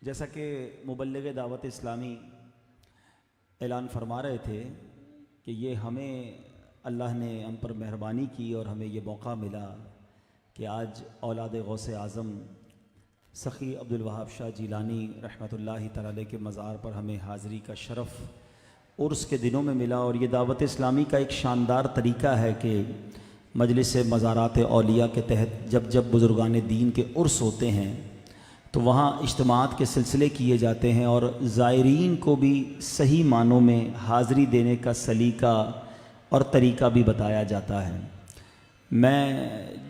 जैसा कि मुबल्लिग दावत इस्लामी ऐलान फरमा रहे थे कि ये हमें अल्लाह ने हम पर मेहरबानी की और हमें ये मौका मिला कि आज औलाद गौसे आज़म सखी अब्दुल वहाब शाह जिलानी रहमतुल्लाहि तआला अलैह के मज़ार पर हमें हाज़री का शरफ़ उर्स के दिनों में मिला। और ये दावत इस्लामी का एक शानदार तरीका है कि मजलिस मज़ारात औलिया के तहत जब जब बुज़ुर्गान दीन के उर्स होते हैं तो वहाँ इज्तिमात के सिलसिले किए जाते हैं और ज़ायरीन को भी सही मानों में हाज़री देने का सलीका और तरीका भी बताया जाता है। मैं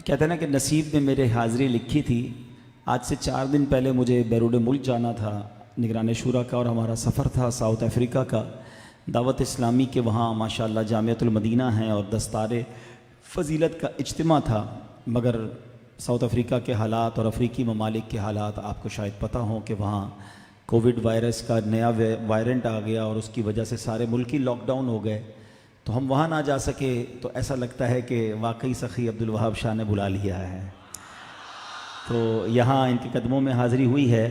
कहते हैं ना कि नसीब में मेरे हाज़री लिखी थी। आज से 4 दिन पहले मुझे बैरून मुल्क जाना था निगरान शुरा का, और हमारा सफ़र था साउथ अफ्रीका का। दावत इस्लामी के वहाँ माशाअल्लाह जामियतुल मदीना हैं और दस्तार फ़जीलत का इज्तिमा था, मगर साउथ अफ्रीका के हालात और अफ्रीकी ममालिक के हालात आपको शायद पता हों कि वहाँ कोविड वायरस का नया वायरेंट आ गया और उसकी वजह से सारे मुल्क ही लॉकडाउन हो गए, तो हम वहाँ ना जा सके। तो ऐसा लगता है कि वाकई सखी अब्दुल वहाब शाह ने बुला लिया है। तो यहाँ इनके कदमों में हाज़िरी हुई है,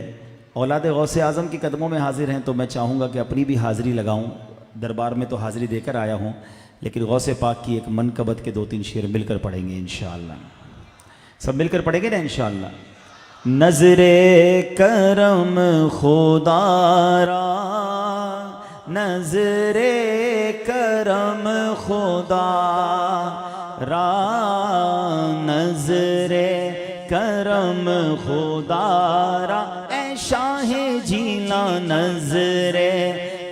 औलाद गौसे आज़म के कदमों में हाजिर हैं। तो मैं चाहूँगा कि अपनी भी हाज़िरी लगाऊँ। दरबार में तो हाज़िरी देकर आया हूँ, लेकिन गौसे पाक की एक मनकबत के 2-3 शेर मिलकर पढ़ेंगे इंशाअल्लाह। सब मिलकर पढ़ेंगे ना इंशाअल्लाह। नज़रे करम खुदारा, नज़रे करम खुदारा, नज़रे करम खुदारा, ऐ शाहे जिला नज़रे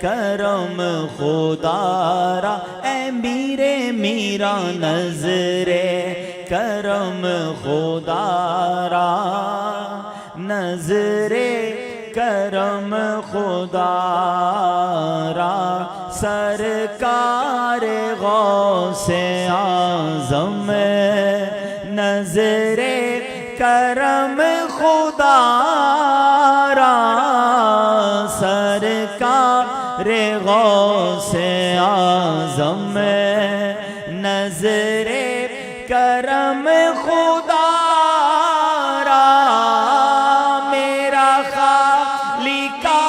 करम खुदारा, ऐ मीरे मीरा नज़रे करम खुदारा, नज़रे करम खुदारा, सरकार गौसे आज़म नज़रे करम खुदारा, सरकार गौसे आज़म नज़रे करम खुदारा, मेरा खालिका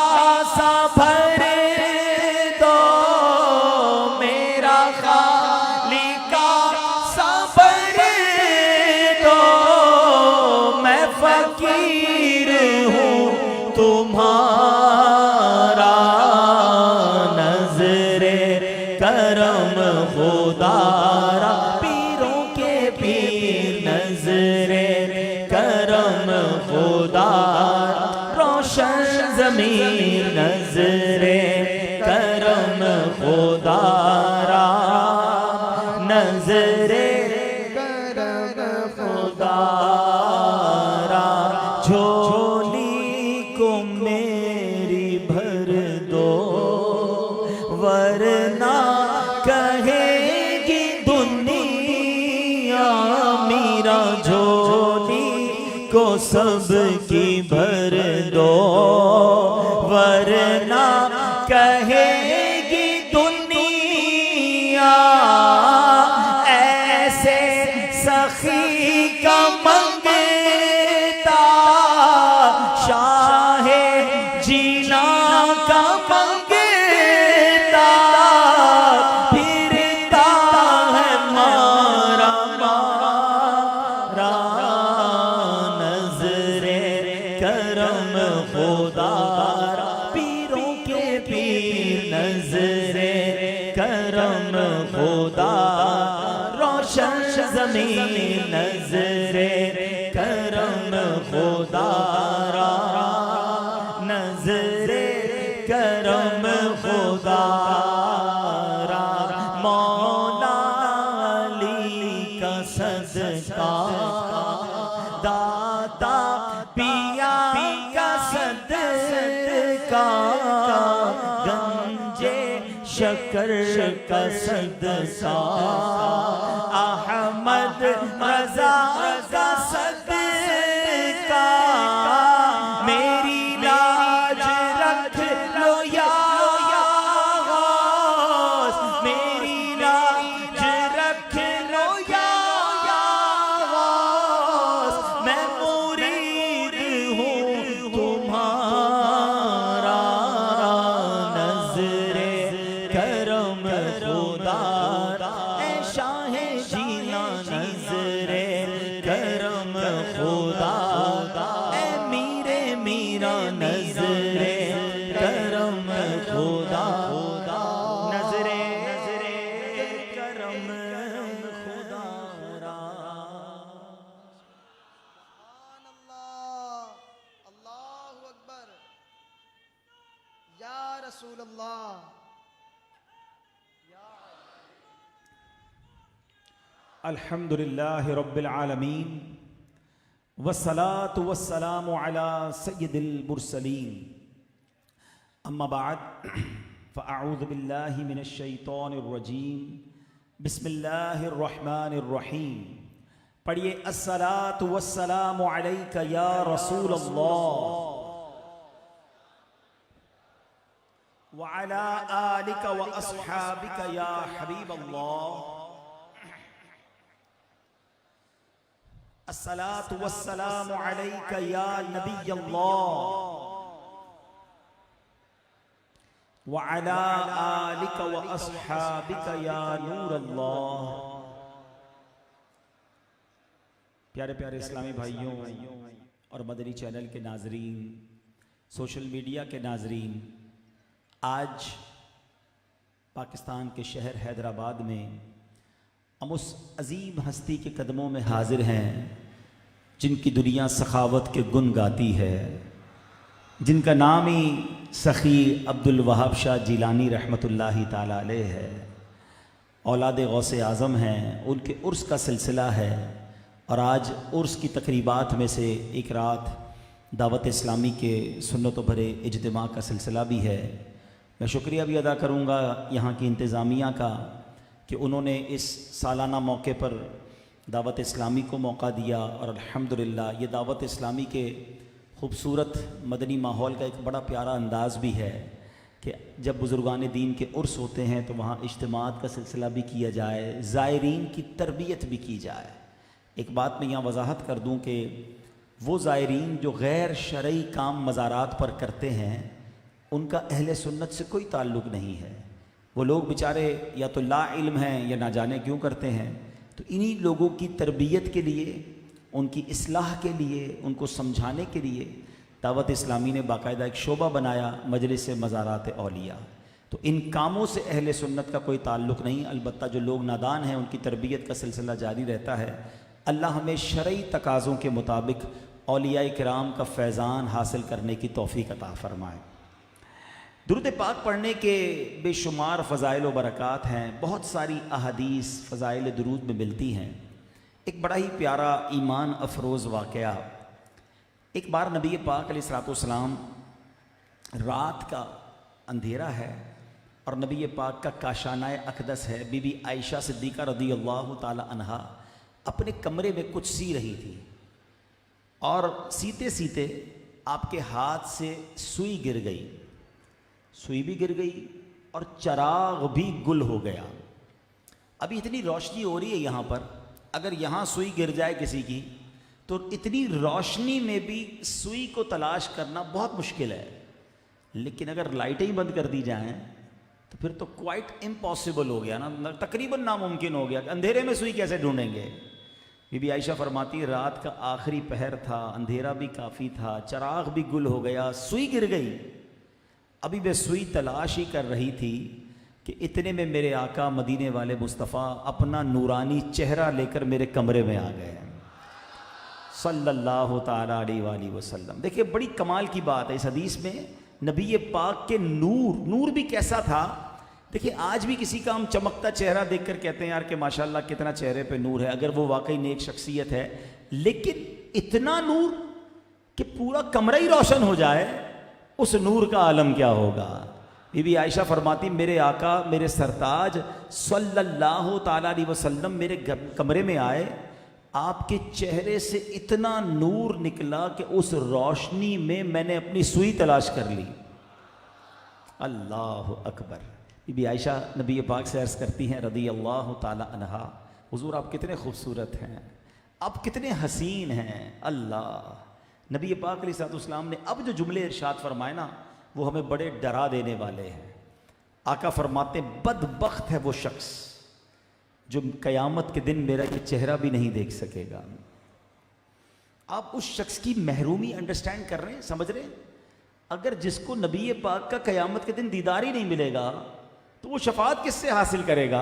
सा भर दो, मेरा खालिका सा भर दो, मैं फकीर हूँ तुम्हारा, नज़रे करम खुदारा, नज़रे करम खुदारा, रोशन ज़मीर नज़रे करम खुदारा, नज़रे करम खुदारा, झोली को मेरी भर दो, वरना कहेगी दुनिया मीरा झोली को सबकी भर दो, वरना कहेगी दुनिया ऐसे सखी का मंगता, शाहे जीना का मंगता, फिरता है मारा मारा, नज़रे करम खुदारा, पीरों के पीर नज़रे करम खुदारा, रोशन ज़मीन नज़रे करम खुदारा, नज़रे करम खुदारा, मौला अली का सदका, दाता पिया का सदका, गंजे शकर का सदका, अहमद रज़ा का सदका, मेरी लाज रख लो या गौस, मेरी लाज रख लो या गौस, मैं मुरीद हूँ तुम्हारा, मीरा नजरे करम खुदा, नजरे करम खुदा रा। अल्लाहु अकबर, या रसूल अल्लाह। अल्हम्दुलिल्लाहि रब्बिल आलमीन वस्सलातु वस्सलामु अला सय्यिदिल मुरसलीन, अम्मा बाद फ़अऊज़ु बिल्लाहि मिनश शैतानिर रजीम, बिस्मिल्लाहिर रहमानिर रहीम। पढ़िए अस्सलातु वस्सलामु अलैका या रसूल अल्लाह व अला आलिका व अस्हाबिका या हबीब अल्लाह। अस्सलातु वस्सलामु अलैका या नबी अल्लाह व अला आलिका व अस्हाबिका या नूर अल्लाह। प्यारे प्यारे इस्लामी भाइयों और मदनी चैनल के नाजरीन, सोशल मीडिया के नाजरीन, आज पाकिस्तान के शहर हैदराबाद में हम उस अजीम हस्ती के कदमों में हाजिर हैं जिनकी दुनिया सखावत के गुन गाती है, जिनका नाम ही सखी अब्दुल वहाब शाह जिलानी रहमतुल्लाहि ताला अलैह है। औलाद गौसे आज़म हैं, उनके उर्स का सिलसिला है और आज उर्स की तकरीबात में से एक रात दावत इस्लामी के सुन्नतों भरे इज्तिमा का सिलसिला भी है। मैं शुक्रिया भी अदा करूँगा यहाँ की इंतज़ामिया का कि उन्होंने इस सालाना मौके पर दावत इस्लामी को मौका दिया और अल्हम्दुलिल्लाह ये दावत इस्लामी के ख़ूबसूरत मदनी माहौल का एक बड़ा प्यारा अंदाज़ भी है कि जब बुज़ुर्गान दीन के उर्स होते हैं तो वहाँ इज्तिमात का सिलसिला भी किया जाए, ज़ायरीन की तरबियत भी की जाए। एक बात मैं यहाँ वजाहत कर दूँ कि वो ज़ायरीन जो गैर शरई काम मज़ारात पर करते हैं उनका अहले सुन्नत से कोई ताल्लुक़ नहीं है। वो लोग बेचारे या तो ला इल्म हैं या ना जाने क्यों करते हैं। तो इन्हीं लोगों की तरबियत के लिए, उनकी इस्लाह के लिए, उनको समझाने के लिए दावत इस्लामी ने बाकायदा एक शोबा बनाया, मजलिस मज़ारात औलिया। तो इन कामों से अहले सुन्नत का कोई ताल्लुक़ नहीं, अलबत्ता जो लोग नादान हैं उनकी तरबियत का सिलसिला जारी रहता है। अल्लाह हमें शरई तकाज़ों के मुताबिक औलिया किराम का फैज़ान हासिल करने की तौफ़ीक़ अता फ़रमाए। दुरूद पाक पढ़ने के बेशुमार फ़ज़ाइल व बरक़ात हैं, बहुत सारी अहादीस फ़ज़ाइल दुरूद में मिलती हैं। एक बड़ा ही प्यारा ईमान अफरोज़ वाक़या, एक बार नबी पाक अलैहिस्सलाम रात का अंधेरा है और नबी पाक का काशानाए अक़दस है। बीबी आयशा सिद्दीक़ा रज़ियल्लाहु ताला अन्हा अपने कमरे में कुछ सी रही थी और सीते सीते आपके हाथ से सुई गिर गई, सुई भी गिर गई और चराग भी गुल हो गया। अभी इतनी रोशनी हो रही है यहाँ पर, अगर यहाँ सुई गिर जाए किसी की तो इतनी रोशनी में भी सुई को तलाश करना बहुत मुश्किल है। लेकिन अगर लाइटें ही बंद कर दी जाएं तो फिर तो क्वाइट इम्पॉसिबल हो गया ना, तकरीबन नामुमकिन हो गया। अंधेरे में सुई कैसे ढूंढेंगे। बीबी आयशा फरमाती रात का आखिरी पहर था, अंधेरा भी काफ़ी था, चराग भी गुल हो गया, सुई गिर गई। अभी मैं सुई तलाश ही कर रही थी कि इतने में मेरे आका मदीने वाले मुस्तफ़ा अपना नूरानी चेहरा लेकर मेरे कमरे में आ गए सल्लल्लाहु ताला अलैहि वसल्लम। देखिए बड़ी कमाल की बात है इस हदीस में, नबी पाक के नूर भी कैसा था। देखिए आज भी किसी का हम चमकता चेहरा देखकर कहते हैं यार कि माशाल्लाह कितना चेहरे पे नूर है, अगर वो वाकई नेक शख्सियत है। लेकिन इतना नूर कि पूरा कमरा ही रोशन हो जाए, उस नूर का आलम क्या होगा। बीबी आयशा फरमाती मेरे आका मेरे सरताज सल्लल्लाहु ताला अलैहि वसल्लम मेरे कमरे में आए, आपके चेहरे से इतना नूर निकला कि उस रोशनी में मैंने अपनी सुई तलाश कर ली। अल्लाह अकबर। बीबी आयशा नबी पाक से अर्ज़ करती हैं रज़ियल्लाहु ताला अन्हा, हुजूर आप कितने खूबसूरत हैं, आप कितने हसीन हैं। अल्लाह नबी पाक अलैहिस्सलाम ने अब जो जुमले इरशाद फरमाए ना वो हमें बड़े डरा देने वाले हैं। आका फरमाते बदबख्त है वो शख्स जो क़यामत के दिन मेरा ये चेहरा भी नहीं देख सकेगा। आप उस शख्स की महरूमी अंडरस्टैंड कर रहे हैं, समझ रहे हैं? अगर जिसको नबी पाक का क़यामत के दिन दीदार ही नहीं मिलेगा तो वो शफाअत किससे हासिल करेगा,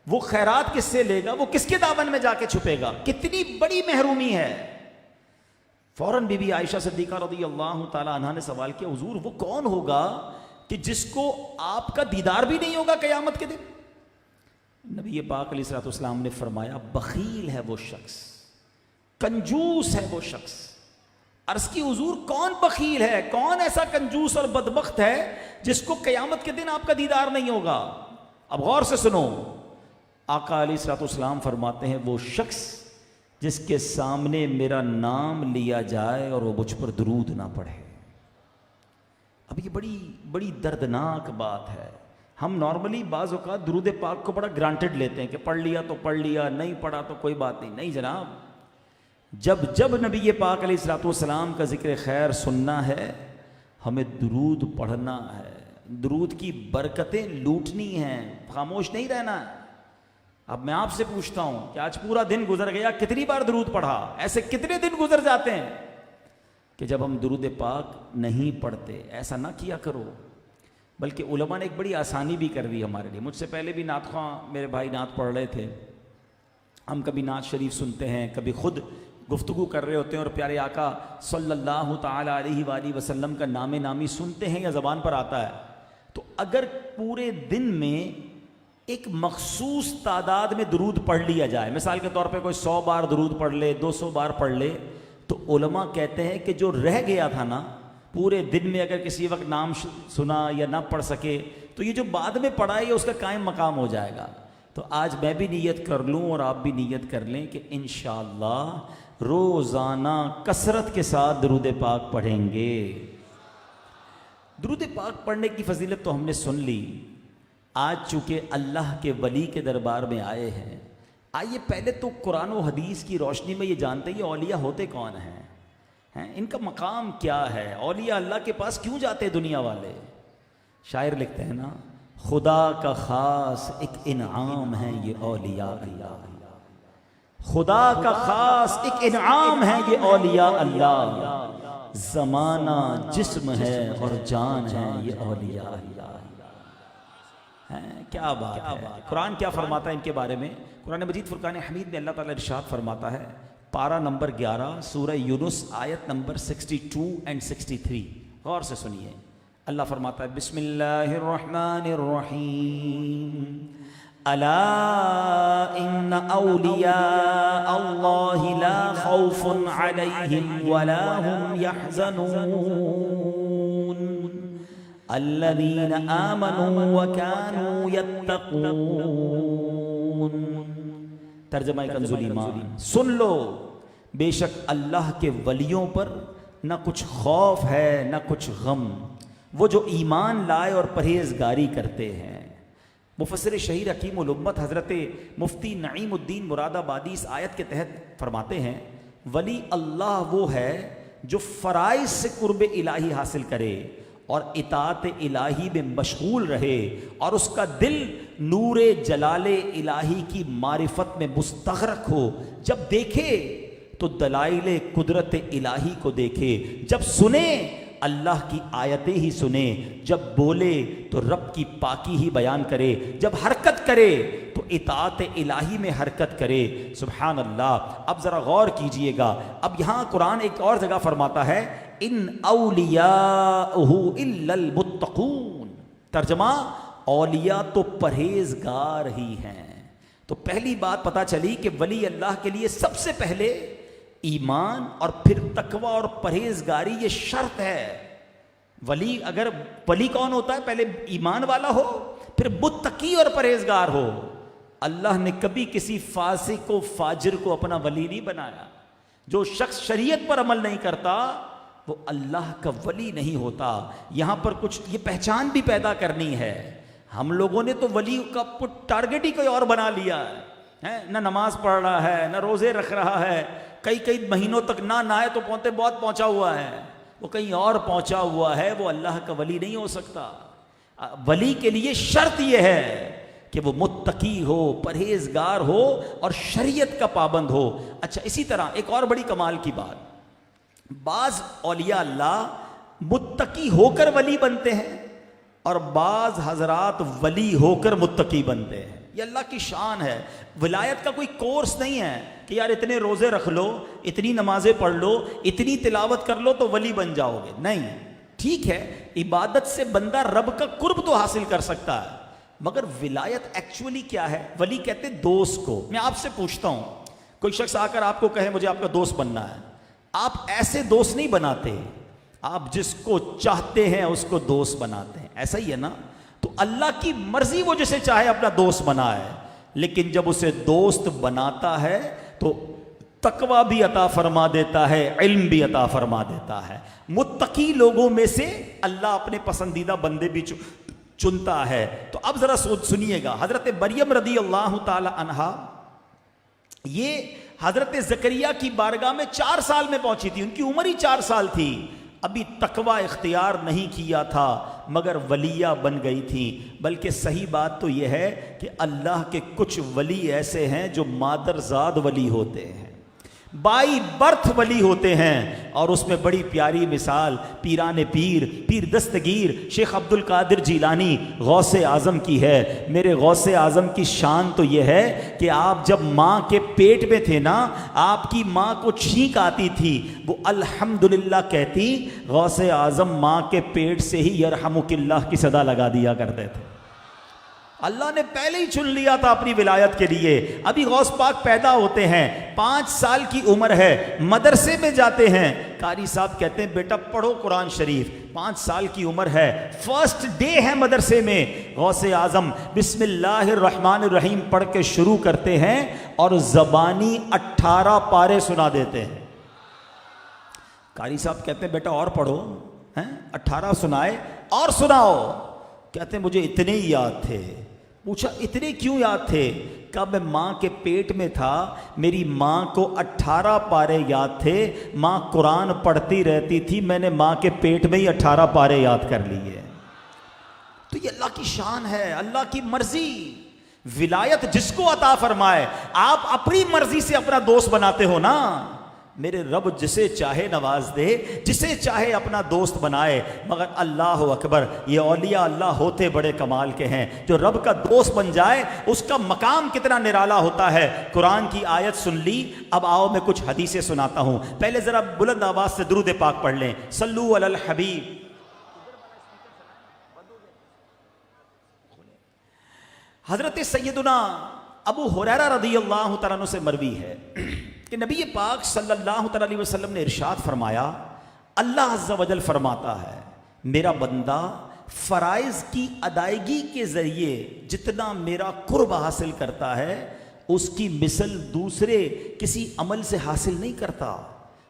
वो खैरात किससे लेगा, वो किसके दामन में जाके छुपेगा? कितनी बड़ी महरूमी है। फौरन बीबी आयशा सिद्दीक़ा रज़ियल्लाहु ताला अन्हा ने सवाल किया, हुजूर वो कौन होगा कि जिसको आपका दीदार भी नहीं होगा क़यामत के दिन? नबी पाक अलैहिस्सलाम ने फरमाया, बखील है वो शख्स, कंजूस है वो शख्स। अर्ज की हुजूर कौन बखील है, कौन ऐसा कंजूस और बदबख्त है जिसको क़यामत के दिन आपका दीदार नहीं होगा? अब गौर से सुनो, आका अलैहिस्सलाम फरमाते हैं, वो शख्स जिसके सामने मेरा नाम लिया जाए और वो मुझ पर दुरूद ना पढ़े। अब ये बड़ी बड़ी दर्दनाक बात है। हम नॉर्मली बाज़ औक़ात दुरूद पाक को बड़ा ग्रांटेड लेते हैं कि पढ़ लिया तो पढ़ लिया, नहीं पढ़ा तो कोई बात नहीं। नहीं जनाब, जब जब नबी पाक अलैहिस्सलाम का ज़िक्र खैर सुनना है, हमें दुरूद पढ़ना है, दुरूद की बरकतें लूटनी हैं, खामोश नहीं रहना है। अब मैं आपसे पूछता हूं कि आज पूरा दिन गुजर गया, कितनी बार दुरूद पढ़ा? ऐसे कितने दिन गुजर जाते हैं कि जब हम दुरूद पाक नहीं पढ़ते? ऐसा ना किया करो। बल्कि उलमा ने एक बड़ी आसानी भी कर दी हमारे लिए। मुझसे पहले भी नात ख़्वां मेरे भाई नात पढ़ रहे थे। हम कभी नात शरीफ सुनते हैं, कभी खुद गुफ्तगू कर रहे होते हैं और प्यारे आका सल्लल्लाहु ताला अलैहि वसल्लम का नामे नामी सुनते हैं या ज़बान पर आता है। तो अगर पूरे दिन में एक मखसूस तादाद में दुरूद पढ़ लिया जाए, मिसाल के तौर पे कोई 100 बार दुरूद पढ़ ले, 200 बार पढ़ ले, तो उलमा कहते हैं कि जो रह गया था ना पूरे दिन में, अगर किसी वक्त नाम सुना या ना पढ़ सके, तो ये जो बाद में पढ़ा है ये उसका कायम मकाम हो जाएगा। तो आज मैं भी नीयत कर लूँ और आप भी नीयत कर लें कि इंशाअल्लाह रोज़ाना कसरत के साथ दुरूद पाक पढ़ेंगे। दुरूद पाक पढ़ने की फजीलत तो हमने सुन ली। आज चूँकि अल्लाह के वली के दरबार में आए हैं, आइए पहले तो कुरान और हदीस की रोशनी में ये जानते हैं औलिया होते कौन हैं, इनका मकाम क्या है, औलिया अल्लाह के पास क्यों जाते हैं दुनिया वाले। शायर लिखते हैं ना, खुदा का ख़ास एक इनाम है ये औलिया अल्लाह, खुदा का ख़ास एक इनाम है ये औलिया अल्लाह, ज़माना जिस्म है और जान है ये औलिया अल्लाह। क्या बात है। कुरान क्या फरमाता है इनके बारे में? कुरान मजीद फुरकान हमीद में अल्लाह ताला इरशाद फरमाता है, पारा नंबर 11 सूरह यूनुस आयत नंबर 62 एंड 63। गौर से सुनिए, अल्लाह फरमाता है, बिस्मिल्लाहिर रहमानिर रहीम, अला इन्ना औलिया अल्लाहि ला खौफुन अलैहिम वला हुम यहज़नून अल्लज़ीना आमनू व कानू यत्तक़ून। तर्जुमा कंजुल ईमान, सुन लो, बेशक अल्लाह के वलियों पर न कुछ खौफ है न कुछ गम, वो जो ईमान लाए और परहेजगारी करते हैं। मुफस्सिर शहीर हकीमुल उम्मत हज़रत मुफ्ती नईमुद्दीन मुरादाबादी इस आयत के तहत फरमाते हैं, वली अल्लाह वो है जो फ़राइज़ से कुर्ब इलाही हासिल करे और इताअत इलाही में मशगूल रहे और उसका दिल नूरे जलाले इलाही की मारिफत में मुस्तग़रक़ हो। जब देखे तो दलाइले कुदरत इलाही को देखे, जब सुने अल्लाह की आयतें ही सुने, जब बोले तो रब की पाकी ही बयान करे, जब हरकत करे तो इताअत इलाही में हरकत करे। सुभान अल्लाह। अब ज़रा गौर कीजिएगा, अब यहाँ कुरान एक और जगह फरमाता है, इन औलियाहु इल्लल मुत्तक़ून। तर्जमा, औलिया तो परहेजगार ही हैं। तो पहली बात पता चली कि वली अल्लाह के लिए सबसे पहले ईमान और फिर तकवा और परहेजगारी ये शर्त है। वली, अगर वली कौन होता है? पहले ईमान वाला हो, फिर मुत्तकी और परहेजगार हो। अल्लाह ने कभी किसी फासिक को, फाजिर को अपना वली नहीं बनाया। जो शख्स शरीयत पर अमल नहीं करता वो अल्लाह का वली नहीं होता। यहां पर कुछ ये पहचान भी पैदा करनी है। हम लोगों ने तो वली का टारगेट ही कोई और बना लिया है, ना नमाज पढ़ रहा है, ना रोजे रख रहा है, कई कई महीनों तक ना नहाए तो पहुंचते बहुत पहुंचा हुआ है, वो कहीं और पहुंचा हुआ है, वो अल्लाह का वली नहीं हो सकता। वली के लिए शर्त यह है कि वो मुत्तकी हो, परहेजगार हो और शरीयत का पाबंद हो। अच्छा, इसी तरह एक और बड़ी कमाल की बात, बाज औलिया अल्लाह मुत्तकी होकर वली बनते हैं और बाज हजरात वली होकर मुत्तकी बनते हैं। ये अल्लाह की शान है। विलायत का कोई कोर्स नहीं है कि यार इतने रोजे रख लो, इतनी नमाजें पढ़ लो, इतनी तिलावत कर लो तो वली बन जाओगे। नहीं, ठीक है, इबादत से बंदा रब का कुर्ब तो हासिल कर सकता है, मगर विलायत एक्चुअली क्या है? वली कहते दोस्त को। मैं आपसे पूछता हूं, कोई शख्स आकर आपको कहे मुझे आपका दोस्त बनना है, आप ऐसे दोस्त नहीं बनाते, आप जिसको चाहते हैं उसको दोस्त बनाते हैं। ऐसा ही है ना? तो अल्लाह की मर्जी वो जिसे चाहे अपना दोस्त बनाए, लेकिन जब उसे दोस्त बनाता है तो तकवा भी अता फरमा देता है, इल्म भी अता फरमा देता है। मुत्तकी लोगों में से अल्लाह अपने पसंदीदा बंदे भी चुनता है। तो अब जरा सुनिएगा, हजरत मरियम रदी अल्लाह ताला अन्हा, ये हजरत जकरिया की बारगाह में 4 साल में पहुंची थी, उनकी उम्र ही 4 साल थी, अभी तकवा इख्तियार नहीं किया था मगर वलिया बन गई थी। बल्कि सही बात तो यह है कि अल्लाह के कुछ वली ऐसे हैं जो मादरजाद वली होते हैं, बाई बर्थ वली होते हैं। और उसमें बड़ी प्यारी मिसाल पीराने पीर, पीर दस्तगीर शेख अब्दुल कादिर जीलानी गौसे आज़म की है। मेरे गौसे आज़म की शान तो यह है कि आप जब माँ के पेट में थे ना, आपकी माँ को छींक आती थी, वो अल्हम्दुलिल्लाह कहती, गौसे आज़म माँ के पेट से ही यरहमुकिल्लाह की सदा लगा दिया करते थे। अल्लाह ने पहले ही चुन लिया था अपनी विलायत के लिए। अभी गौस पाक पैदा होते हैं, 5 साल की उम्र है, मदरसे में जाते हैं, कारी साहब कहते हैं बेटा पढ़ो कुरान शरीफ। 5 साल की उम्र है, फर्स्ट डे है मदरसे में, गौसे आजम बिस्मिल्लाहिर्रहमानिर्रहीम पढ़ के शुरू करते हैं और जबानी 18 पारे सुना देते हैं। कारी साहब कहते हैं बेटा और पढ़ो, हैं 18 सुनाए और सुनाओ। कहते हैं मुझे इतने ही याद थे। पूछा इतने क्यों याद थे? कब मैं माँ के पेट में था मेरी माँ को 18 पारे याद थे, माँ कुरान पढ़ती रहती थी, मैंने माँ के पेट में ही 18 पारे याद कर लिए। तो ये अल्लाह की शान है, अल्लाह की मर्जी। विलायत जिसको अता फरमाए, आप अपनी मर्जी से अपना दोस्त बनाते हो ना। मेरे रब जिसे चाहे नवाज दे, जिसे चाहे अपना दोस्त बनाए, मगर अल्लाह अकबर, ये औलिया अल्लाह होते बड़े कमाल के हैं। जो रब का दोस्त बन जाए उसका मकाम कितना निराला होता है। कुरान की आयत सुन ली, अब आओ मैं कुछ हदीसें सुनाता हूं। पहले जरा बुलंद आवाज से दुरूद पाक पढ़ लें, सल्लू अलल हबीब। हजरत सैयदुना अबू हुरैरा रदियल्लाहु तआला अन्हु से मरवी है कि नबी पाक सल्लल्लाहु अलैहि वसल्लम ने इरशाद फरमाया, अल्लाह अज़्ज़ा वजल फरमाता है, मेरा बंदा फ़राइज़ की अदायगी के ज़रिए जितना मेरा कुर्ब हासिल करता है, उसकी मिसल दूसरे किसी अमल से हासिल नहीं करता।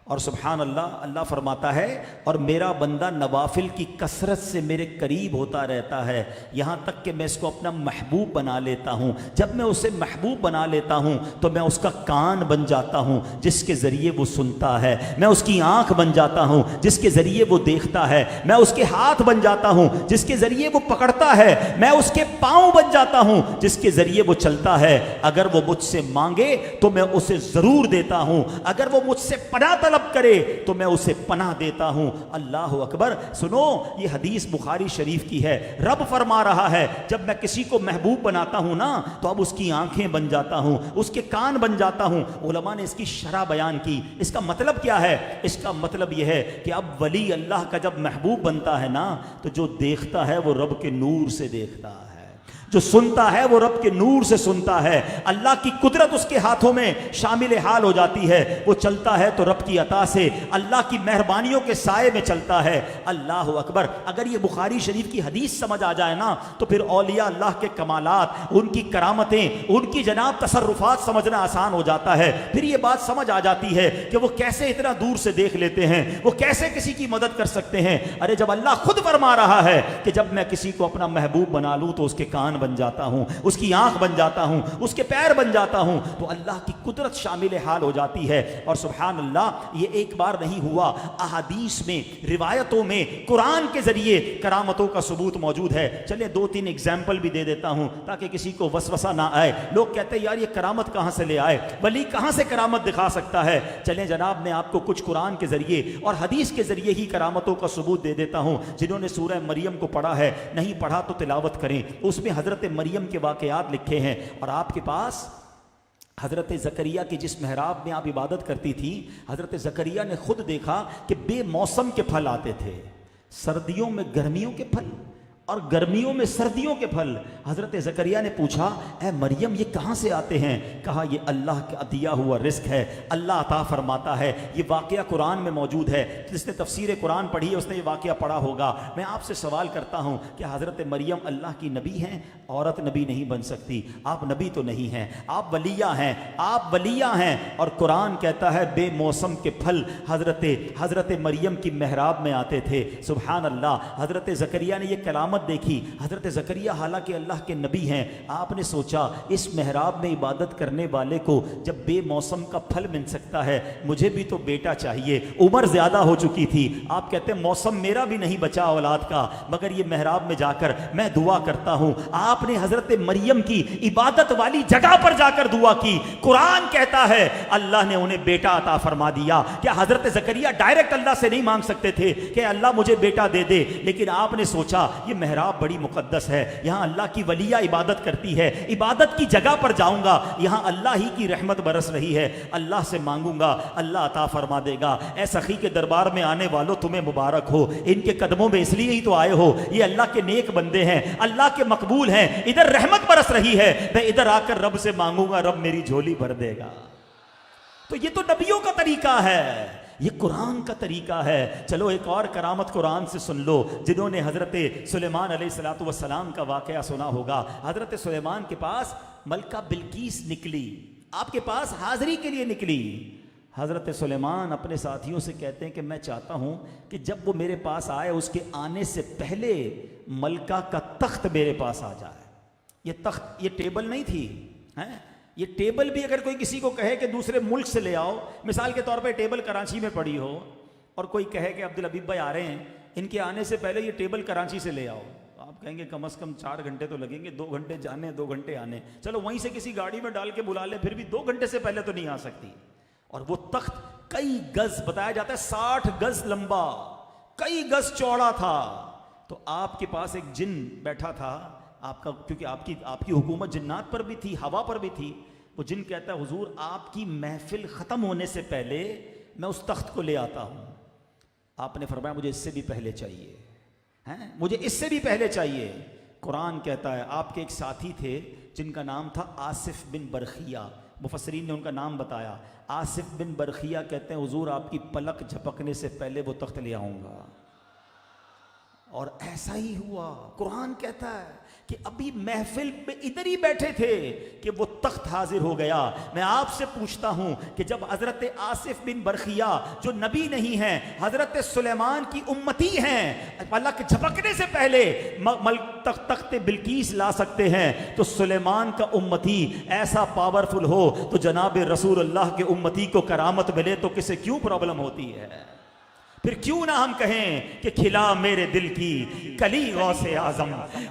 और सुभान अल्लाह, अल्लाह फरमाता है और मेरा बंदा नवाफिल की कसरत से मेरे करीब होता रहता है, यहाँ तक कि मैं इसको अपना महबूब बना लेता हूँ। जब मैं उसे महबूब बना लेता हूँ तो मैं उसका कान बन जाता हूँ जिसके ज़रिए वो सुनता है, मैं उसकी आँख बन जाता हूँ जिसके ज़रिए वो देखता है, मैं उसके हाथ बन जाता हूँ जिसके ज़रिए वो पकड़ता है, मैं उसके पाँव बन जाता हूँ जिसके ज़रिए वो चलता है। अगर वो मुझसे मांगे तो मैं उसे ज़रूर देता हूँ, अगर वो मुझसे पनाह तलब करे तो मैं उसे पनाह देता हूं। अल्लाह अकबर। सुनो, ये हदीस बुखारी शरीफ की है। रब फरमा रहा है, जब मैं किसी को महबूब बनाता हूं ना तो अब उसकी आंखें बन जाता हूं, उसके कान बन जाता हूं। उलमा ने इसकी शरह बयान की। इसका मतलब क्या है? इसका मतलब यह है कि अब वली अल्लाह का जब महबूब बनता है ना, तो जो देखता है वो रब के नूर से देखता है, जो सुनता है वो रब के नूर से सुनता है, अल्लाह की कुदरत उसके हाथों में शामिल हाल हो जाती है। वो चलता है तो रब की अता से, अल्लाह की मेहरबानियों के साए में चलता है। अल्लाह अकबर। अगर ये बुखारी शरीफ की हदीस समझ आ जाए ना तो फिर औलिया अल्लाह के कमालात, उनकी करामतें, उनकी जनाब तसर्रुफात समझना आसान हो जाता है। फिर ये बात समझ आ जाती है कि वो कैसे इतना दूर से देख लेते हैं, वो कैसे किसी की मदद कर सकते हैं। अरे जब अल्लाह खुद फरमा रहा है कि जब मैं किसी को अपना महबूब बना लूँ तो उसके कान बन जाता हूँ, उसकी आंख बन जाता हूँ, उसके पैर बन जाता हूँ, तो अल्लाह की कुदरत शामिल हाल हो जाती है। और सुभान अल्लाह, ये एक बार नहीं हुआ, अहादीस में, रिवायतों में, कुरान के जरिए करामतों का सबूत मौजूद है। चलिए 2-3 एग्जाम्पल भी दे देता हूँ ताकि किसी को वसवसा ना आए। लोग कहते हैं यार ये करामत कहाँ से ले आए, वली कहाँ से करामत दिखा सकता है। चलें जनाब, मैं आपको कुछ कुरान के जरिए और हदीस के जरिए ही करामतों का सबूत दे देता हूँ। जिन्होंने सूरह मरियम को पढ़ा है, नहीं पढ़ा तो तिलावत करें, उसमें हजरत मरियम के वाकयात लिखे हैं। और आपके पास हजरत ज़करिया की जिस महराब में आप इबादत करती थी, हजरत ज़करिया ने खुद देखा कि बेमौसम के फल आते थे, सर्दियों में गर्मियों के फल और गर्मियों में सर्दियों के फल। हजरत ज़करिया ने पूछा, ए मरियम ये कहाँ से आते हैं? कहा ये अल्लाह का दिया हुआ रिस्क है, अल्लाह अता फरमाता है। ये वाक़या कुरान में मौजूद है, जिसने तफसीर कुरान पढ़ी है उसने ये वाक़या पढ़ा होगा। मैं आपसे सवाल करता हूँ कि हजरत मरियम अल्लाह की नबी हैं? औरत नबी नहीं बन सकती। आप नबी तो नहीं हैं, आप वलिया हैं, आप वलिया हैं। और कुरान कहता है बेमौसम के फल हजरत मरियम की महराब में आते थे। सुभान अल्लाह। हजरत ज़करिया ने यह कलामत देखी। हजरत ज़करिया हालांकि अल्लाह के नबी हैं, आपने सोचा इस महराब में इबादत करने वाले को जब बेमौसम का फल मिल सकता है, मुझे भी तो बेटा चाहिए। उम्र ज्यादा हो चुकी थी। आप कहते हैं मौसम मेरा भी नहीं बचा औलाद का, मगर ये महराब में जाकर मैं दुआ करता हूं। आपने हजरत मरियम की इबादत वाली जगह पर जाकर दुआ की। कुरान कहता है अल्लाह ने उन्हें बेटा अता फरमा दिया। क्या हजरत ज़करिया डायरेक्ट अल्लाह से नहीं मांग सकते थे कि अल्लाह मुझे बेटा दे दे? लेकिन आपने सोचा ये महराब बड़ी मुकद्दस है, यहां अल्लाह की वलिया इबादत करती है, इबादत की जगह पर जाऊंगा, यहां अल्लाह ही की रहमत बरस रही है, अल्लाह से मांगूंगा, अल्लाह अता फरमा देगा। ऐ सखी के दरबार में आने वालों तुम्हें मुबारक हो, इनके कदमों में इसलिए ही तो आए हो, ये अल्लाह के नेक बंदे हैं, अल्लाह के मकबूल हैं। इधर रहमत बरस रही है, मैं इधर आकर रब से मांगूंगा, रब मेरी झोली भर देगा। तो ये तो नबियों का तरीका है, ये कुरान का तरीका है। चलो एक और करामत कुरान से सुन लो। जिन्होंने हजरत सुलेमान अलैहिस्सलातु वस्सलाम का वाकया सुना होगा, हजरत सुलेमान के पास मलका बिल्कीस निकली, आपके पास हाजिरी के लिए निकली। हजरत सुलेमान अपने साथियों से कहते हैं कि मैं चाहता हूं कि जब वो मेरे पास आए, उसके आने से पहले मलका का तख्त मेरे पास आ जाए। ये तख्त, ये टेबल नहीं थी, हैं? ये टेबल भी अगर कोई किसी को कहे कि दूसरे मुल्क से ले आओ, मिसाल के तौर पे टेबल कराची में पड़ी हो और कोई कहे कि अब्दुल हबीब भाई आ रहे हैं, इनके आने से पहले ये टेबल कराची से ले आओ, आप कहेंगे कम से कम 4 घंटे तो लगेंगे, 2 घंटे जाने 2 घंटे आने। चलो वहीं से किसी गाड़ी में डाल के बुला ले, फिर भी 2 घंटे से पहले तो नहीं आ सकती। और वो तख्त कई गज, बताया जाता है 60 गज लंबा, कई गज चौड़ा था। तो आपके पास एक जिन बैठा था आपका, क्योंकि आपकी हुकूमत जिन्नात पर भी थी, हवा पर भी थी। वो जिन कहता है हुजूर आपकी महफिल ख़त्म होने से पहले मैं उस तख्त को ले आता हूँ। आपने फरमाया मुझे इससे भी पहले चाहिए, हैं, मुझे इससे भी पहले चाहिए। कुरान कहता है आपके एक साथी थे जिनका नाम था आसिफ बिन बरखिया, मुफस्सरीन ने उनका नाम बताया। आसिफ बिन बरखिया कहते हैं हुजूर आपकी पलक झपकने से पहले वो तख्त ले आऊँगा। और ऐसा ही हुआ। कुरान कहता है कि अभी महफिल में इधर ही बैठे थे कि वो तख्त हाजिर हो गया। मैं आपसे पूछता हूं कि जब हजरत आसिफ बिन बरखिया जो नबी नहीं हैं, हजरत सुलेमान की उम्मती हैं, पलक झपकने से पहले तख्त बिल्कीस ला सकते हैं, तो सुलेमान का उम्मती ऐसा पावरफुल हो तो जनाब रसूलुल्लाह के उम्मती को करामत मिले तो किसे क्यों प्रॉब्लम होती है? फिर क्यों ना हम कहें कि खिला मेरे दिल की कली गौसे आजम,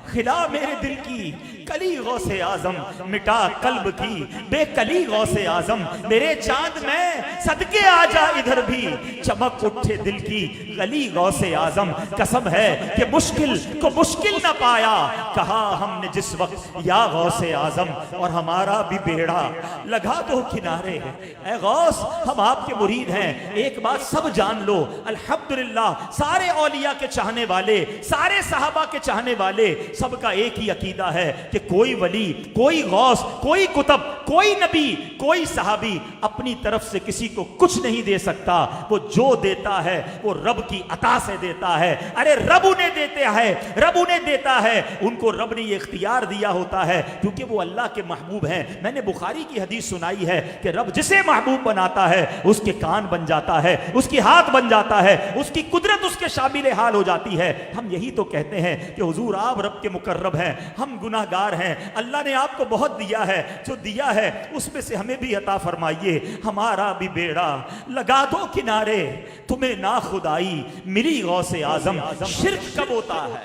खिला मेरे दिल की कली गौसे आजम, मिटा कल्ब की बेकली गौसे आजम, मेरे चांद में सदके आ जा इधर भी, चमक उठे दिल की गली गौसे आजम। कसम है कि मुश्किल को मुश्किल न पाया, कहा हमने जिस वक्त या गौसे आजम, और हमारा भी बेड़ा लगा दो किनारे। ऐ गौस हम आपके मुरीद हैं, एक बात सब जान लो, अल्हम्दुलिल्लाह सारे औलिया के चाहने वाले, सारे सहाबा के चाहने वाले, सबका एक ही अकीदा है कि कोई वली, कोई गौस, कोई कुतब, कोई नबी, कोई सहाबी अपनी तरफ से किसी को कुछ नहीं दे सकता। वो जो देता है वो रब की अता से देता है। अरे रब उन्हें देते हैं, रब उन्हें देता है, उनको रब ने ये इख्तियार दिया होता है क्योंकि वो अल्लाह के महबूब हैं। मैंने बुखारी की हदीस सुनाई है कि रब जिसे महबूब बनाता है उसके कान बन जाता है, उसकी हाथ बन जाता है, उसकी कुदरत उसके शामिल हाल हो जाती है। हम यही तो कहते हैं कि हुजूर आप रब के मुकर्रब हैं, हम गुनाहगार हैं, अल्लाह ने आपको बहुत दिया है, जो दिया है उसमें से हमें भी अता फरमाइए, हमारा भी बेड़ा लगा दो किनारे, तुम्हें ना खुदाई मिली गौसे आजम। शिर्क कब होता है?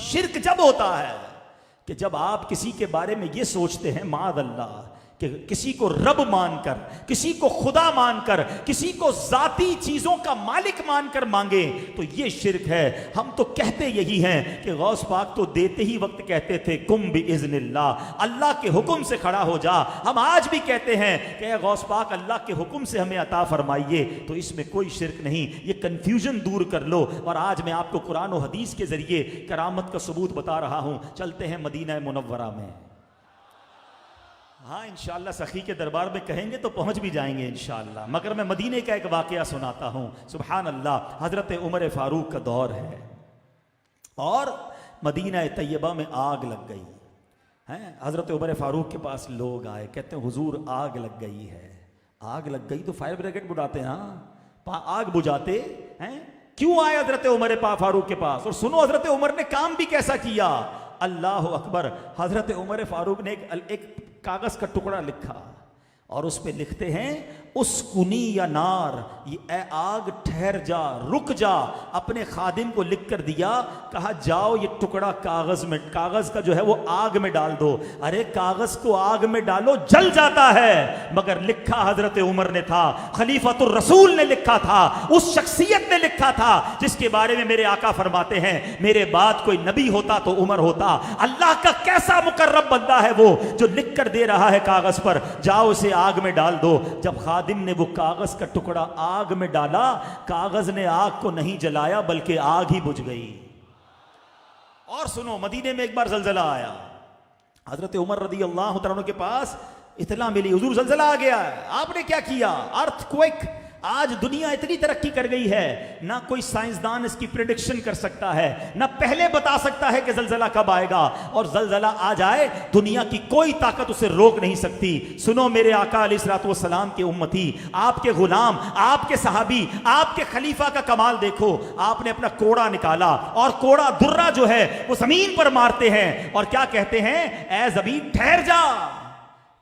शिर्क जब होता है कि जब आप किसी के बारे में ये सोचते हैं माद अल्लाह कि किसी को रब मानकर, किसी को खुदा मानकर, किसी को जाती चीजों का मालिक मानकर मांगे, तो ये शिर्क है। हम तो कहते यही हैं कि गौस पाक तो देते ही वक्त कहते थे कुम बिइज़्निल्लाह, अल्लाह के हुक्म से खड़ा हो जा। हम आज भी कहते हैं कि गौस पाक अल्लाह के हुक्म से हमें अता फरमाइए। तो इसमें कोई शिर्क नहीं, ये कंफ्यूजन दूर कर लो। और आज मैं आपको कुरान और हदीस के जरिए करामत का सबूत बता रहा हूं। चलते हैं मदीना मुनव्वरा में। हाँ इंशाअल्लाह सखी के दरबार में कहेंगे तो पहुंच भी जाएंगे इंशाअल्लाह, मगर मैं मदीने का एक वाकया सुनाता हूं। सुभान अल्लाह, हजरत उमर फारूक का दौर है और मदीना तैयबा में आग लग गई है। हजरत उमर फारूक के पास लोग आए, कहते हैं हुजूर आग लग गई है। आग लग गई तो फायर ब्रिगेड बुलाते हैं, हाँ आग बुझाते हैं। क्यों आए हजरत उमर फारूक के पास? और सुनो हजरत उमर ने काम भी कैसा किया। अल्लाह अकबर। हजरत उमर फारूक ने एक कागज का टुकड़ा लिखा और उस पे लिखते हैं उस कुनी या नार, ये ए आग ठहर जा, रुक जा। अपने खादिम को लिख कर दिया, कहा जाओ ये टुकड़ा कागज का जो है वो आग में डाल दो। अरे कागज को आग में डालो जल जाता है, मगर लिखा हजरत उमर ने था, खलीफतुर रसूल ने लिखा था, उस शख्सियत ने लिखा था जिसके बारे में मेरे आका फरमाते हैं मेरे बाद कोई नबी होता तो उमर होता। अल्लाह का कैसा मुकर्रब बंदा है वो जो लिख कर दे रहा है कागज पर, जाओ उसे आग में डाल दो। जब खादिम ने वो कागज का टुकड़ा आग में डाला, कागज ने आग को नहीं जलाया बल्कि आग ही बुझ गई। और सुनो, मदीने में एक बार जलजला आया। हजरत उमर रदी अल्लाह तआला अन्हु के पास इतला मिली, हुजूर जलजला आ गया है। आपने क्या किया? अर्थक्वेक। आज दुनिया इतनी तरक्की कर गई है, ना कोई साइंसदान इसकी प्रेडिक्शन कर सकता है, ना पहले बता सकता है कि जलजला कब आएगा। और जलजला आ जाए दुनिया की कोई ताकत उसे रोक नहीं सकती। सुनो मेरे आका अलैहिस्सलातु वस्सलाम के उम्मती, आपके गुलाम, आपके सहाबी, आपके खलीफा का कमाल देखो। आपने अपना कोड़ा निकाला और कोड़ा दुर्रा जो है वो जमीन पर मारते हैं और क्या कहते हैं, ऐ जमीन ठहर जा।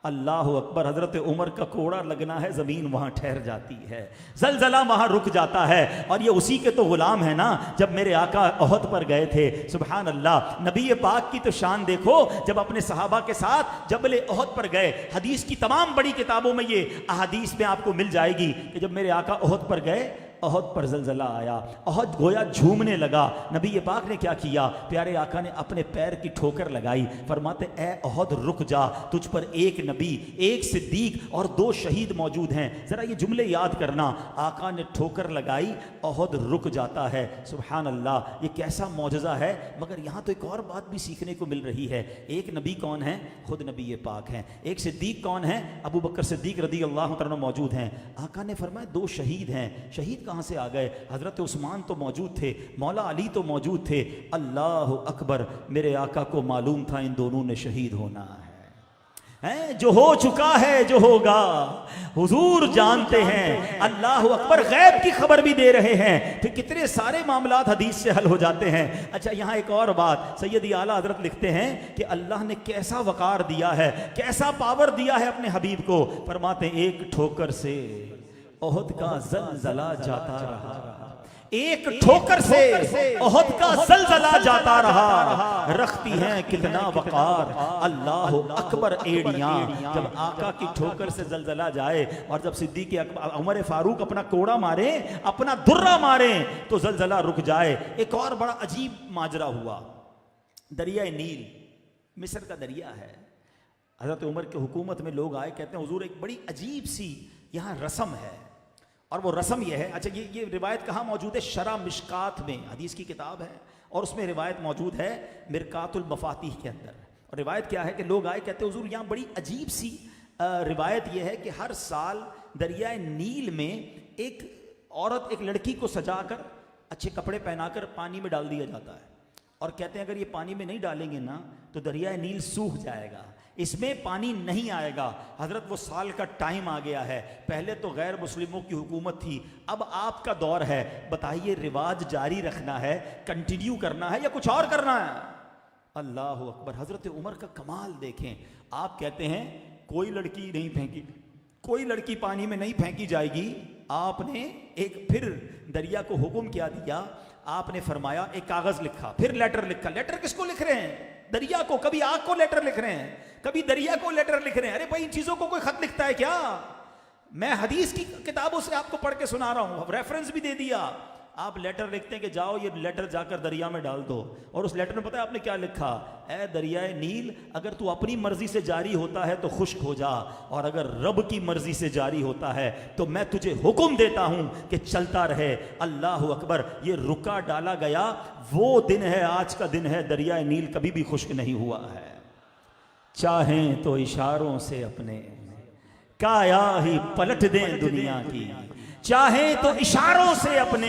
अल्लाह अकबर। हजरत उमर का कोड़ा लगना है, जमीन वहां ठहर जाती है, जलजला वहां रुक जाता है। और ये उसी के तो गुलाम है ना, जब मेरे आका ओहद पर गए थे। सुभान अल्लाह। नबी पाक की तो शान देखो, जब अपने सहाबा के साथ जबल ओहद पर गए। हदीस की तमाम बड़ी किताबों में ये अहादीस में आपको मिल जाएगी कि जब मेरे आका ओहद पर गए, ओहद पर जलजला आया, ओहद गोया झूमने लगा। नबी पाक ने क्या किया, प्यारे आका ने अपने पैर की ठोकर लगाई, फरमाते ए ओहद रुक जा, तुझ पर एक नबी, एक सिद्दीक और 2 शहीद मौजूद हैं। जरा ये जुमले याद करना। आका ने ठोकर लगाई, ओहद रुक जाता है। सुभान अल्लाह, ये कैसा मौजज़ा है। मगर यहाँ तो एक और बात भी सीखने को मिल रही है। एक नबी कौन है? खुद नबी पाक हैं। एक सिद्दीक कौन है? अबू बकर सिद्दीक रदी अल्लाह तआला मौजूद हैं। आका ने फरमाया 2 शहीद हैं। शहीद कहां से आ गए? हजरत उस्मान तो मौजूद थे, मौला अली तो मौजूद थे। अल्लाह अकबर। मेरे आका को मालूम था इन दोनों ने शहीद होना है। जो हो चुका है, जो होगा हुजूर जानते हैं। अल्लाह अकबर। गैब की खबर भी दे रहे हैं, फिर कितने सारे मामलात हदीस से हल हो जाते हैं। अच्छा यहाँ एक और बात, सैयदी आला हजरत लिखते हैं कि अल्लाह ने कैसा वकार दिया है, कैसा पावर दिया है अपने हबीब को। फरमाते एक ठोकर से ओहद का जलजला जाता रहा, एक ठोकर से ओहद का जलजला जाता रहा। रखती हैं कितना वकार, अल्लाह अकबर एड़ियां। जब आका की ठोकर से जलजला जाए और जब सिद्दीक उमर फारूक अपना कोड़ा मारे, अपना दुर्रा मारे, तो जलजला रुक जाए। एक और बड़ा अजीब माजरा हुआ। दरिया नील, मिस्र का दरिया है। हजरत उमर की हुकूमत में लोग आए, कहते हैं हुजूर एक बड़ी अजीब सी यहाँ रस्म है। और वो रस्म ये है, अच्छा ये रिवायत कहाँ मौजूद है? शरा मिशकात में, हदीस की किताब है और उसमें रिवायत मौजूद है मिरकातुल मफातीह के अंदर। और रिवायत क्या है कि लोग आए, कहते हुजूर यहाँ बड़ी अजीब सी रिवायत यह है कि हर साल दरियाए नील में एक औरत एक लड़की को सजाकर अच्छे कपड़े पहनाकर पानी में डाल दिया जाता है, और कहते हैं अगर ये पानी में नहीं डालेंगे ना तो दरियाए नील सूख जाएगा, इसमें पानी नहीं आएगा। हजरत वो साल का टाइम आ गया है, पहले तो गैर मुस्लिमों की हुकूमत थी, अब आपका दौर है, बताइए रिवाज जारी रखना है, कंटिन्यू करना है या कुछ और करना है? अल्लाह अकबर। हजरत उमर का कमाल देखें, आप कहते हैं कोई लड़की नहीं फेंकी, कोई लड़की पानी में नहीं फेंकी जाएगी। आपने एक फिर दरिया को हुक्म क्या दिया, आपने फरमाया एक कागज लिखा, फिर लेटर लिखा। लेटर किसको लिख रहे हैं? दरिया को। कभी आग को लेटर लिख रहे हैं, कभी दरिया को लेटर लिख रहे हैं। अरे भाई इन चीजों को कोई खत लिखता है क्या? मैं हदीस की किताबों से आपको पढ़ के सुना रहा हूं, रेफरेंस भी दे दिया। आप लेटर लिखते हैं कि जाओ ये लेटर जाकर दरिया में डाल दो, और उस लेटर में पता है आपने क्या लिखा? ए दरियाए नील, अगर तू अपनी मर्जी से जारी होता है तो खुश्क हो जा, और अगर रब की मर्जी से जारी होता है तो मैं तुझे हुक्म देता हूं कि चलता रहे। अल्लाह अकबर। ये रुका डाला गया वो दिन है, आज का दिन है, दरियाए नील कभी भी खुश्क नहीं हुआ है। चाहें तो इशारों से अपने काया ही पलट दें दुनिया की, चाहे तो इशारों से अपने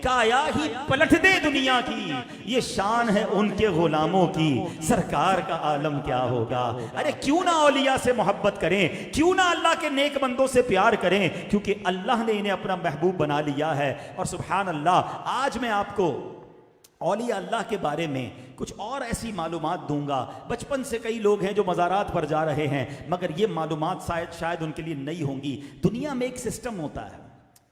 काया ही पलट दे दुनिया की। ये शान है उनके गुलामों की, सरकार का आलम क्या होगा। अरे क्यों ना औलिया से मोहब्बत करें, क्यों ना अल्लाह के नेक बंदों से प्यार करें, क्योंकि अल्लाह ने इन्हें अपना महबूब बना लिया है। और सुभान अल्लाह, आज मैं आपको औलिया अल्लाह के बारे में कुछ और ऐसी मालूमात दूंगा। बचपन से कई लोग हैं जो मज़ारात पर जा रहे हैं, मगर ये मालूमात शायद उनके लिए नई होंगी। दुनिया में एक सिस्टम होता है,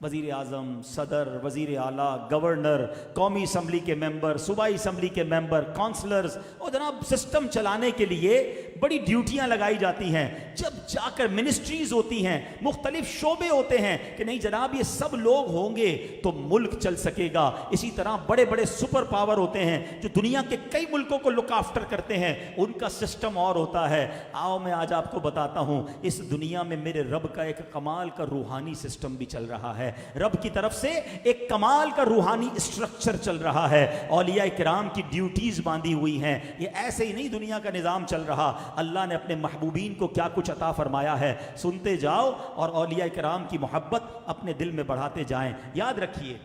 वज़ीर आज़म, सदर, वज़ीर आला, गवर्नर, कौमी असम्बली के मेंबर, सूबाई असम्बली के मेंबर, काउंसलर्स, और जनाब सिस्टम चलाने के लिए बड़ी ड्यूटियां लगाई जाती हैं। जब जाकर मिनिस्ट्रीज होती हैं, मुख्तलिफ शोबे होते हैं कि नहीं जनाब ये सब लोग होंगे तो मुल्क चल सकेगा। इसी तरह बड़े बड़े सुपर पावर होते हैं जो दुनिया के कई मुल्कों को लुक आफ्टर करते हैं, उनका सिस्टम और होता है। आओ मैं आज आपको बताता हूँ, इस दुनिया में मेरे रब का एक कमाल का रूहानी सिस्टम भी चल रहा है। रब की तरफ से एक कमाल का रूहानी स्ट्रक्चर चल रहा है। औलिया इकराम की ड्यूटीज बांधी हुई हैं। ये ऐसे ही नहीं दुनिया का निजाम चल रहा। अल्लाह ने अपने महबूबीन को क्या कुछ अता फरमाया है, सुनते जाओ और औलिया इकराम की मोहब्बत अपने दिल में बढ़ाते जाएं। याद रखिए,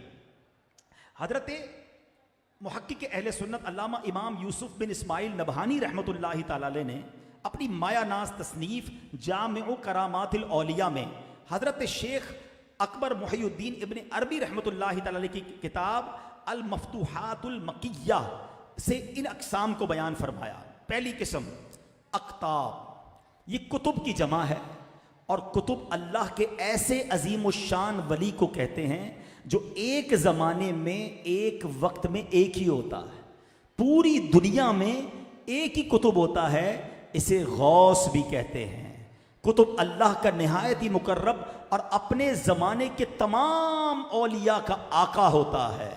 हजरत मुहक्किक अहले सुन्नत अल्लामा इमाम यूसुफ बिन इस्माइल नबहानी रहमतुल्लाहि ताला अलैह ने अपनी माया नाज तसनीफ जामिउ करामातिल औलिया में हजरत शेख अकबर मुहियुद्दीन इब्न अरबी रहमतुल्लाहि ताला अलैह की किताब अल मफ्तूहातुल मकिया से इन अक़साम को बयान फरमाया। पहली किस्म अक्ताब, ये कुतुब की जमा है, और कुतुब अल्लाह के ऐसे अजीम शान वली को कहते हैं जो एक ज़माने में एक वक्त में एक ही होता है। पूरी दुनिया में एक ही कुतुब होता है, इसे गौस भी कहते हैं। कुतुब अल्लाह का निहायत ही मुकर्रब और अपने ज़माने के तमाम औलिया का आका होता है।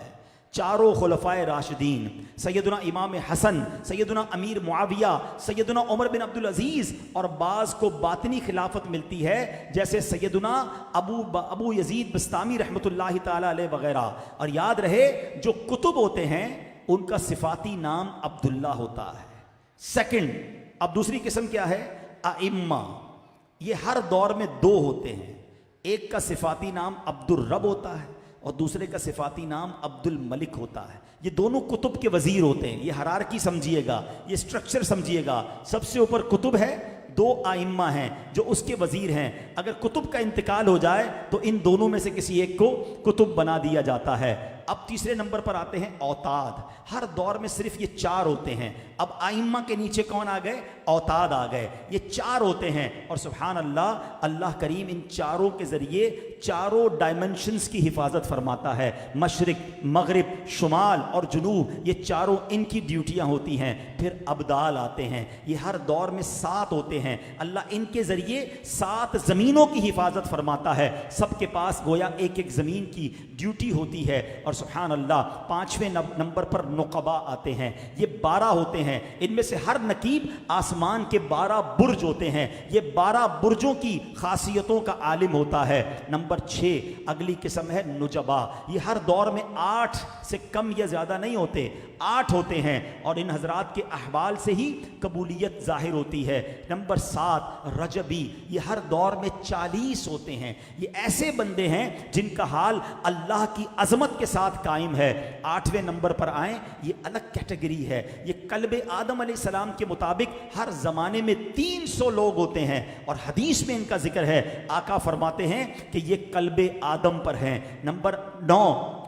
चारों खुलफाए राशिदीन, सैयदुना इमाम हसन, सैयदुना अमीर मुआविया, सैयदुना उमर बिन अब्दुल अजीज़, और बाज़ को बातिनी खिलाफत मिलती है जैसे सैयदुना अबू यजीद बस्तामी रहमतुल्लाहि ताला अलैह वगैरह। और याद रहे, जो कुतुब होते हैं उनका सिफाती नाम अब्दुल्ला होता है। सेकंड, अब दूसरी किस्म क्या है? आइम्मा। ये हर दौर में दो होते हैं, एक का सिफाती नाम अब्दुल रब होता है और दूसरे का सिफाती नाम अब्दुल मलिक होता है। ये दोनों कुतुब के वजीर होते हैं। ये हरारकी समझिएगा, ये स्ट्रक्चर समझिएगा। सबसे ऊपर कुतुब है, दो आइम्मा हैं जो उसके वजीर हैं। अगर कुतुब का इंतकाल हो जाए तो इन दोनों में से किसी एक को कुतुब बना दिया जाता है। अब तीसरे नंबर पर आते हैं औताद। हर दौर में सिर्फ ये चार होते हैं। अब आइम्मा के नीचे कौन आ गए? औताद आ गए। ये चार होते हैं और सुभान अल्लाह, अल्लाह करीम इन चारों के जरिए चारों डायमेंशंस की हिफाजत फरमाता है। मशरिक, मगरिब, शुमाल और जुनूब, ये चारों इनकी ड्यूटियां होती हैं। फिर अब्दाल आते हैं, ये हर दौर में 7 होते हैं। अल्लाह इनके जरिए 7 ज़मीनों की हिफाजत फरमाता है। सबके पास गोया एक एक ज़मीन की ड्यूटी होती है। और सुभान अल्लाह, 5वें नंबर पर नुकबा आते हैं। ये 12 होते हैं। इनमें से हर नकीब आसमान आसमान के 12 बुर्ज होते हैं, ये 12 बुर्जों की खासियतों का आलिम होता है। नंबर 6 अगली किस्म है नुजबा, ये हर दौर में 8 से कम या ज़्यादा नहीं होते, 8 होते हैं और इन हजरात के अहवाल से ही कबूलियत जाहिर होती है। नंबर 7 रजबी, ये हर दौर में 40 होते हैं, ये ऐसे बंदे हैं जिनका हाल अल्लाह की अजमत के साथ कायम है। 8वें नंबर पर आए, ये अलग कैटेगरी है, ये कल्बे आदम अलैहिस्सलाम के मुताबिक हर जमाने में 300 लोग होते हैं और हदीस में इनका जिक्र है, आका फरमाते हैं कि ये कल्बे आदम पर हैं। नंबर 9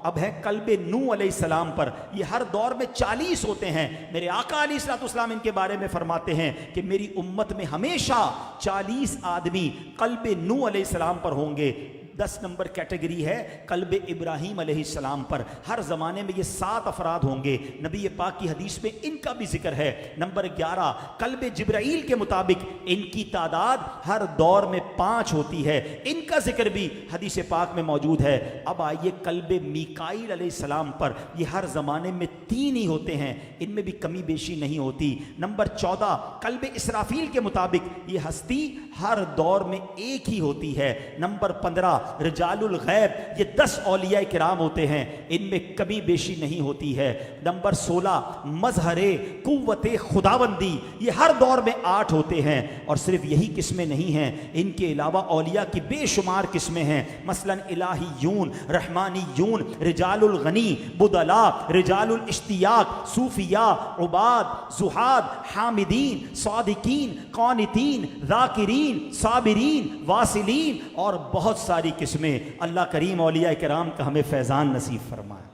अब है कल्बे नूह अलैहिस्सलाम पर, ये हर दौर में 40 होते हैं। मेरे आका अलैहिस्सलाम इनके बारे में फरमाते हैं कि मेरी उम्मत में हमेशा 40 आदमी कल्बे नूह अलैहिस्सलाम पर होंगे। 10 नंबर कैटेगरी है कल्बे इब्राहीम अलैहिस्सलाम पर, हर ज़माने में ये 7 अफराद होंगे, नबी पाक की हदीस में इनका भी जिक्र है। नंबर 11 कल्बे जिब्राईल के मुताबिक इनकी तादाद हर दौर में 5 होती है, इनका जिक्र भी हदीस पाक में मौजूद है। अब आइए कल्बे मीकाईल अलैहिस्सलाम पर, ये हर ज़माने में 3 ही होते हैं, इनमें भी कमी बेशी नहीं होती। नंबर 14 कल्बे इसराफील के मुताबिक ये हस्ती हर दौर में 1 ही होती है। नंबर 15 रिजालुल गैब, ये 10 औलिया किराम होते हैं, इनमें कमी बेशी नहीं होती है। नंबर 16 मजहरे कुव्वते खुदाबंदी, ये हर दौर में 8 होते हैं और सिर्फ यही किस्में नहीं हैं, इनके अलावा औलिया की बेशुमार किस्में हैं। मसलन इलाहीयून, रहमानीयून, रिजालुल गनी, बुदला, रिजालुल इश्तियाक, सूफिया, उबाद, जुहाद, हामिदीन, सादिकीन, कानितीन, जाकिरीन, साबिरीन, वासिलीन और बहुत सारी किस्में। अल्लाह करीम औलिया किराम का हमें फैज़ान नसीब फरमाए।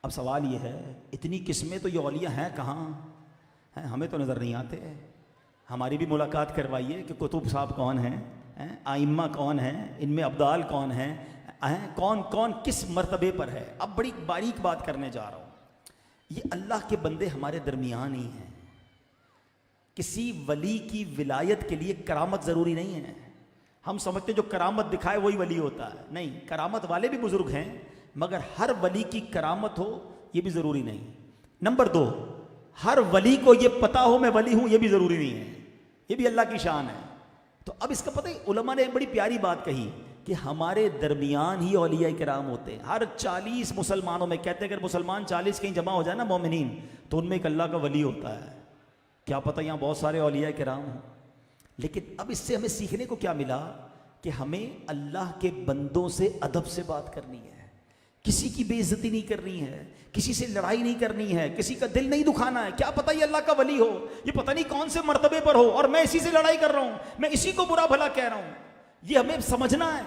अब सवाल ये है, इतनी किस्में तो ये औलिया हैं कहाँ हैं, हमें तो नज़र नहीं आते। हमारी भी मुलाकात करवाइए कि कुतुब साहब कौन हैं, आइम्मा कौन हैं, इनमें अब्दाल कौन हैं, कौन कौन किस मर्तबे पर है। अब बड़ी बारीक बात करने जा रहा हूँ। ये अल्लाह के बंदे हमारे दरमियान ही हैं, किसी वली की विलायत के लिए करामत ज़रूरी नहीं है। हम समझते जो करामत दिखाए वही वली होता है, नहीं, करामत वाले भी बुजुर्ग हैं, मगर हर वली की करामत हो ये भी ज़रूरी नहीं। नंबर 2 हर वली को ये पता हो मैं वली हूँ ये भी ज़रूरी नहीं है, ये भी अल्लाह की शान है। तो अब इसका पता है, उलमा ने एक बड़ी प्यारी बात कही कि हमारे दरमियान ही औलिया किराम होते हैं। हर 40 मुसलमानों में, कहते हैं अगर मुसलमान 40 कहीं जमा हो जाए ना मोमिनीन, तो उनमें एक अल्लाह का वली होता है। क्या पता यहाँ बहुत सारे औलिया किराम हों। लेकिन अब इससे हमें सीखने को क्या मिला कि हमें अल्लाह के बंदों से अदब से बात करनी है, किसी की बेइज्जती नहीं करनी है, किसी से लड़ाई नहीं करनी है, किसी का दिल नहीं दुखाना है। क्या पता ये अल्लाह का वली हो, ये पता नहीं कौन से मर्तबे पर हो और मैं इसी से लड़ाई कर रहा हूं, मैं इसी को बुरा भला कह रहा हूं। ये हमें समझना है।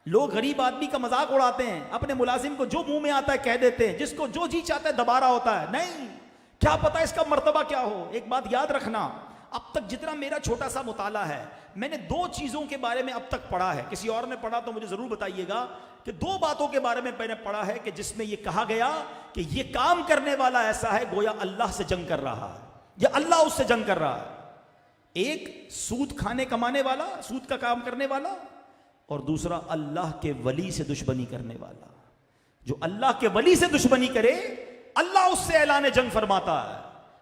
लोग गरीब आदमी का मजाक उड़ाते हैं, अपने मुलाजिम को जो मुंह में आता है कह देते हैं, जिसको जो जी चाहता है दबा रहा होता है। नहीं, क्या पता इसका मर्तबा क्या हो। एक बात याद रखना, अब तक जितना मेरा छोटा सा मुताला है, मैंने 2 चीज़ों के बारे में अब तक पढ़ा है, किसी और ने पढ़ा तो मुझे ज़रूर बताइएगा कि 2 बातों के बारे में मैंने पढ़ा है कि जिसमें यह कहा गया कि यह काम करने वाला ऐसा है गोया अल्लाह से जंग कर रहा है या अल्लाह उससे जंग कर रहा है। एक सूद खाने कमाने वाला, सूद का काम करने वाला, और दूसरा अल्लाह के वली से दुश्मनी करने वाला। जो अल्लाह के वली से दुश्मनी करे अल्लाह उससे ऐलान जंग फरमाता है।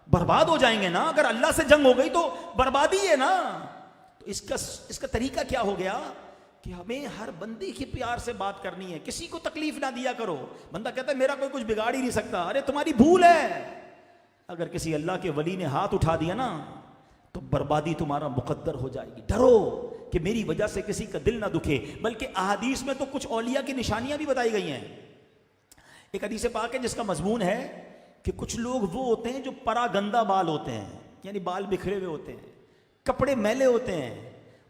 बर्बाद हो जाएंगे ना, अगर अल्लाह से जंग हो गई तो बर्बादी है ना। तो इसका तरीका क्या हो गया कि हमें हर बंदे के प्यार से बात करनी है, किसी को तकलीफ ना दिया करो। बंदा कहता है मेरा कोई कुछ बिगाड़ ही नहीं सकता, अरे तुम्हारी भूल है। अगर किसी अल्लाह के वली ने हाथ उठा दिया ना तो बर्बादी तुम्हारा मुकद्दर हो जाएगी। डरो कि मेरी वजह से किसी का दिल ना दुखे। बल्कि अहादीस में तो कुछ औलिया की निशानियां भी बताई गई हैं। एक हदीस पाक है जिसका मजमून है कि कुछ लोग वो होते हैं जो परागंदा बाल होते हैं, यानी बाल बिखरे हुए होते हैं, कपड़े मैले होते हैं,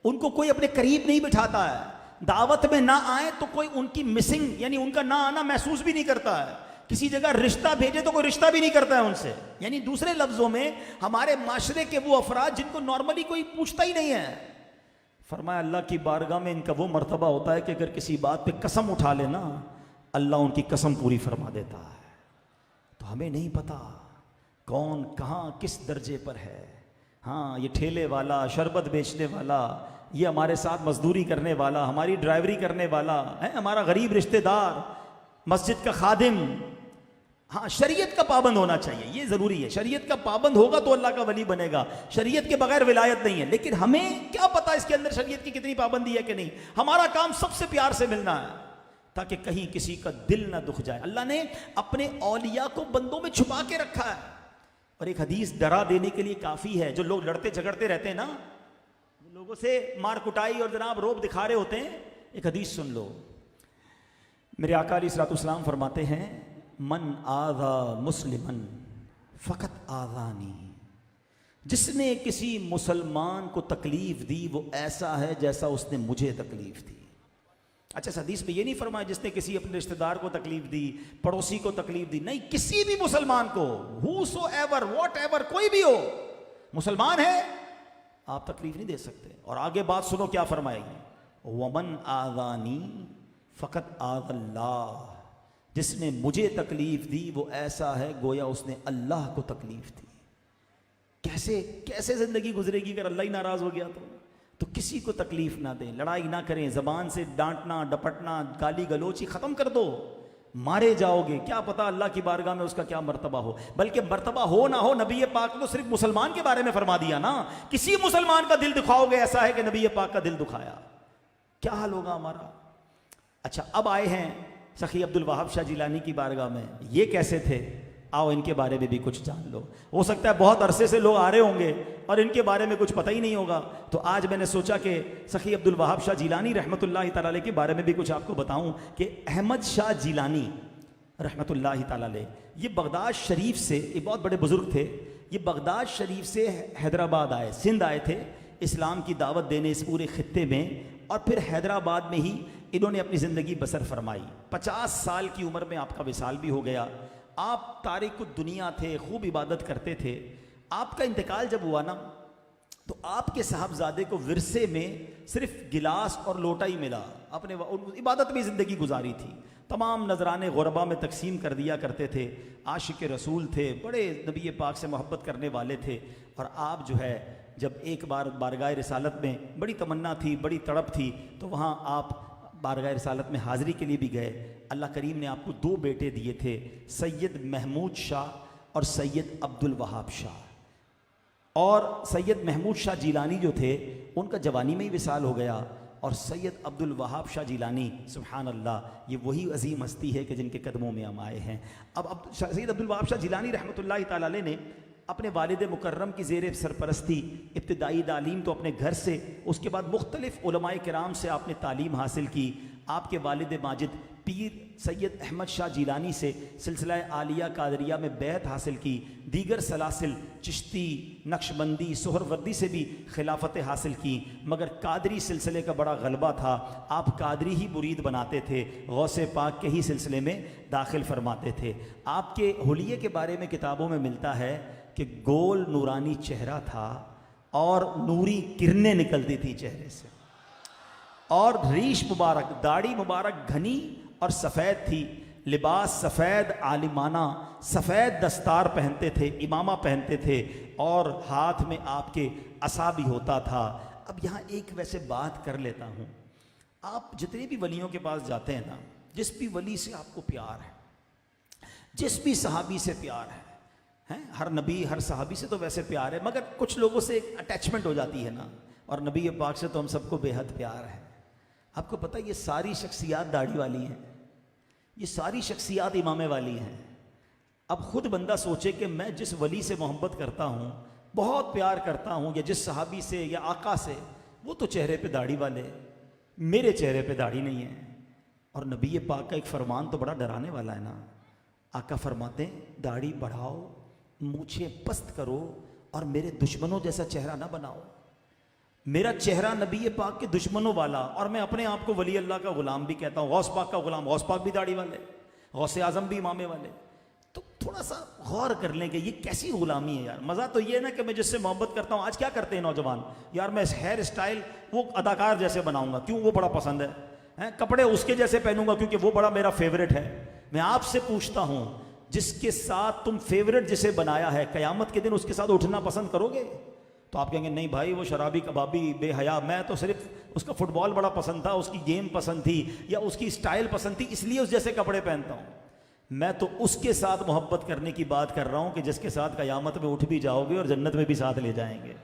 उनको कोई अपने करीब नहीं बिठाता है, दावत में ना आए तो कोई उनकी मिसिंग यानी उनका ना आना महसूस भी नहीं करता है, किसी जगह रिश्ता भेजे तो कोई रिश्ता भी नहीं करता है उनसे। यानी दूसरे लफ्जों में हमारे माशरे के वो अफराद जिनको नॉर्मली कोई पूछता ही नहीं है। फरमाया अल्लाह की बारगाह में इनका वो मर्तबा होता है कि अगर किसी बात पे कसम उठा लेना अल्लाह उनकी कसम पूरी फरमा देता है। तो हमें नहीं पता कौन कहाँ किस दर्जे पर है। हाँ, ये ठेले वाला, शरबत बेचने वाला, ये हमारे साथ मजदूरी करने वाला, हमारी ड्राइवरी करने वाला है, हमारा गरीब रिश्तेदार, मस्जिद का खादिम, हाँ, शरीयत का पाबंद होना चाहिए, ये जरूरी है। शरीयत का पाबंद होगा तो अल्लाह का वली बनेगा, शरीयत के बगैर विलायत नहीं है। लेकिन हमें क्या पता इसके अंदर शरीयत की कितनी पाबंदी है कि नहीं। हमारा काम सबसे प्यार से मिलना है ताकि कहीं किसी का दिल ना दुख जाए। अल्लाह ने अपने औलिया को बंदों में छुपा के रखा है। और एक हदीस डरा देने के लिए काफी है। जो लोग लड़ते झगड़ते रहते हैं ना, लोगों से मार कुटाई और जनाब रोब दिखा रहे होते हैं, एक हदीस सुन लो। मेरे आका अलैहिस्सलाम फरमाते हैं, मन आज़ा मुस्लिमन फ़कत आज़ानी, जिसने किसी मुसलमान को तकलीफ दी वो ऐसा है जैसा उसने मुझे तकलीफ दी। अच्छा, इस हदीस में ये नहीं फरमाया जिसने किसी अपने रिश्तेदार को तकलीफ दी, पड़ोसी को तकलीफ दी, नहीं, किसी भी मुसलमान को, whosoever, whatever, कोई भी हो, मुसलमान है, आप तकलीफ नहीं दे सकते। और आगे बात सुनो क्या फरमाएगी, वमन आज़ानी फ़कत आज़ल्लाह, जिसने मुझे तकलीफ दी वो ऐसा है गोया उसने अल्लाह को तकलीफ दी। कैसे कैसे जिंदगी गुजरेगी अगर अल्लाह ही नाराज हो गया तो किसी को तकलीफ ना दें, लड़ाई ना करें, जबान से डांटना डपटना गाली गलोची खत्म कर दो। मारे जाओगे, क्या पता अल्लाह की बारगाह में उसका क्या मर्तबा हो। बल्कि मर्तबा हो ना हो, नबी पाक ने तो सिर्फ मुसलमान के बारे में फरमा दिया ना, किसी मुसलमान का दिल दुखाओगे ऐसा है कि नबी पाक का दिल दुखाया, क्या हाल होगा हमारा। अच्छा, अब आए हैं सखी अब्दुल वहाब शाह जिलानी की बारगाह में, ये कैसे थे, आओ इनके बारे में भी कुछ जान लो। हो सकता है बहुत अरसे से लोग आ रहे होंगे और इनके बारे में कुछ पता ही नहीं होगा, तो आज मैंने सोचा कि सखी अब्दुल वहाब शाह जिलानी रहमतुल्लाहि तआला अलैह के बारे में भी कुछ आपको बताऊं कि अहमद शाह जिलानी रहमतुल्लाहि तआला अलैह, ये बगदाद शरीफ से, ये बहुत बड़े बुजुर्ग थे, ये बगदाद शरीफ से हैदराबाद आए, सिंध आए थे इस्लाम की दावत देने इस पूरे खित्ते में, और फिर हैदराबाद में ही इन्होंने अपनी ज़िंदगी बसर फरमाई। 50 साल की उम्र में आपका विसाल भी हो गया। आप तारिक दुनिया थे, खूब इबादत करते थे। आपका इंतकाल जब हुआ ना, तो आपके साहबजादे को विरसे में सिर्फ गिलास और लोटा ही मिला। अपने इबादत में ज़िंदगी गुजारी थी, तमाम नजराने गुरबा में तकसीम कर दिया करते थे। आशिक रसूल थे, बड़े नबी पाक से मोहब्बत करने वाले थे। और आप जो है जब एक बार बारगाह रिसालत में बड़ी तमन्ना थी, बड़ी तड़प थी, तो वहाँ आप बारगाह रिसालत में हाज़िरी के लिए भी गए। अल्लाह करीम ने आपको 2 बेटे दिए थे, सैयद महमूद शाह और सैयद अब्दुल वहाब शाह। और सैयद महमूद शाह जिलानी जो थे उनका जवानी में ही विसाल हो गया, और सैयद अब्दुल वहाब शाह जिलानी, सुभान अल्लाह, ये वही अजीम हस्ती है कि जिनके कदमों में हम आए हैं। अब सैयद अब्दुल वहाब शाह जिलानी रहमतुल्लाहि तआला अलैह ने अपने वालिद मुकर्रम की ज़ेर सरपरस्ती इब्तिदाई तालीम तो अपने घर से, उसके बाद मुख्तलिफ़ उलमाए किराम से आपने तालीम हासिल की। आपके वालिद माजिद पीर सैयद अहमद शाह जिलानी से सिलसिला आलिया कादरिया में बैत हासिल की। दीगर सलासिल चिश्ती, नक्शबंदी, सोहरवर्दी से भी खिलाफत हासिल की, मगर कादरी सिलसिले का बड़ा गलबा था। आप कादरी ही मुरीद बनाते थे, गौसे पाक के ही सिलसिले में दाखिल फरमाते थे। आपके हुलिये के बारे में किताबों में मिलता है कि गोल नूरानी चेहरा था और नूरी किरणें निकलती थी चेहरे से, और रीश मुबारक, दाढ़ी मुबारक घनी और सफ़ेद थी, लिबास सफ़ेद आलिमाना, सफ़ेद दस्तार पहनते थे, इमामा पहनते थे, और हाथ में आपके असा भी होता था। अब यहाँ एक वैसे बात कर लेता हूँ, आप जितने भी वलियों के पास जाते हैं ना, जिस भी वली से आपको प्यार है, जिस भी सहाबी से प्यार है, हर नबी हर सहाबी से तो वैसे प्यार है, मगर कुछ लोगों से एक अटैचमेंट हो जाती है ना, और नबी पाक से तो हम सबको बेहद प्यार है। आपको पता है ये सारी शख्सियात दाढ़ी वाली हैं, ये सारी शख्सियात इमामे वाली हैं। अब खुद बंदा सोचे कि मैं जिस वली से मोहब्बत करता हूँ, बहुत प्यार करता हूँ, या जिस सहाबी से या आका से, वो तो चेहरे पे दाढ़ी वाले, मेरे चेहरे पे दाढ़ी नहीं है। और नबी पाक का एक फरमान तो बड़ा डराने वाला है ना, आका फरमाते हैं दाढ़ी बढ़ाओ, मूछें पस्त करो, और मेरे दुश्मनों जैसा चेहरा ना बनाओ। मेरा चेहरा नबी पाक के दुश्मनों वाला, और मैं अपने आप को वली अल्लाह का गुलाम भी कहता हूँ, गौस पाक का गुलाम, गौस पाक भी दाढ़ी वाले, गौसे आजम भी इमामे वाले। तो थोड़ा सा गौर कर लें कि ये कैसी गुलामी है यार। मज़ा तो ये है ना कि मैं जिससे मोहब्बत करता हूँ, आज क्या करते हैं नौजवान, यार मैं हेयर स्टाइल वो अदाकार जैसे बनाऊंगा, क्यों, वो बड़ा पसंद है, कपड़े उसके जैसे पहनूंगा क्योंकि वो बड़ा मेरा फेवरेट है। मैं आपसे पूछता हूँ, जिसके साथ तुम फेवरेट जिसे बनाया है, क़यामत के दिन उसके साथ उठना पसंद करोगे? तो आप कहेंगे नहीं भाई वो शराबी कबाबी बेहया, मैं तो सिर्फ उसका फुटबॉल बड़ा पसंद था, उसकी गेम पसंद थी, या उसकी स्टाइल पसंद थी, इसलिए उस जैसे कपड़े पहनता हूँ। मैं तो उसके साथ मोहब्बत करने की बात कर रहा हूं कि जिसके साथ कयामत में उठ भी जाओगे और जन्नत में भी साथ ले जाएंगे।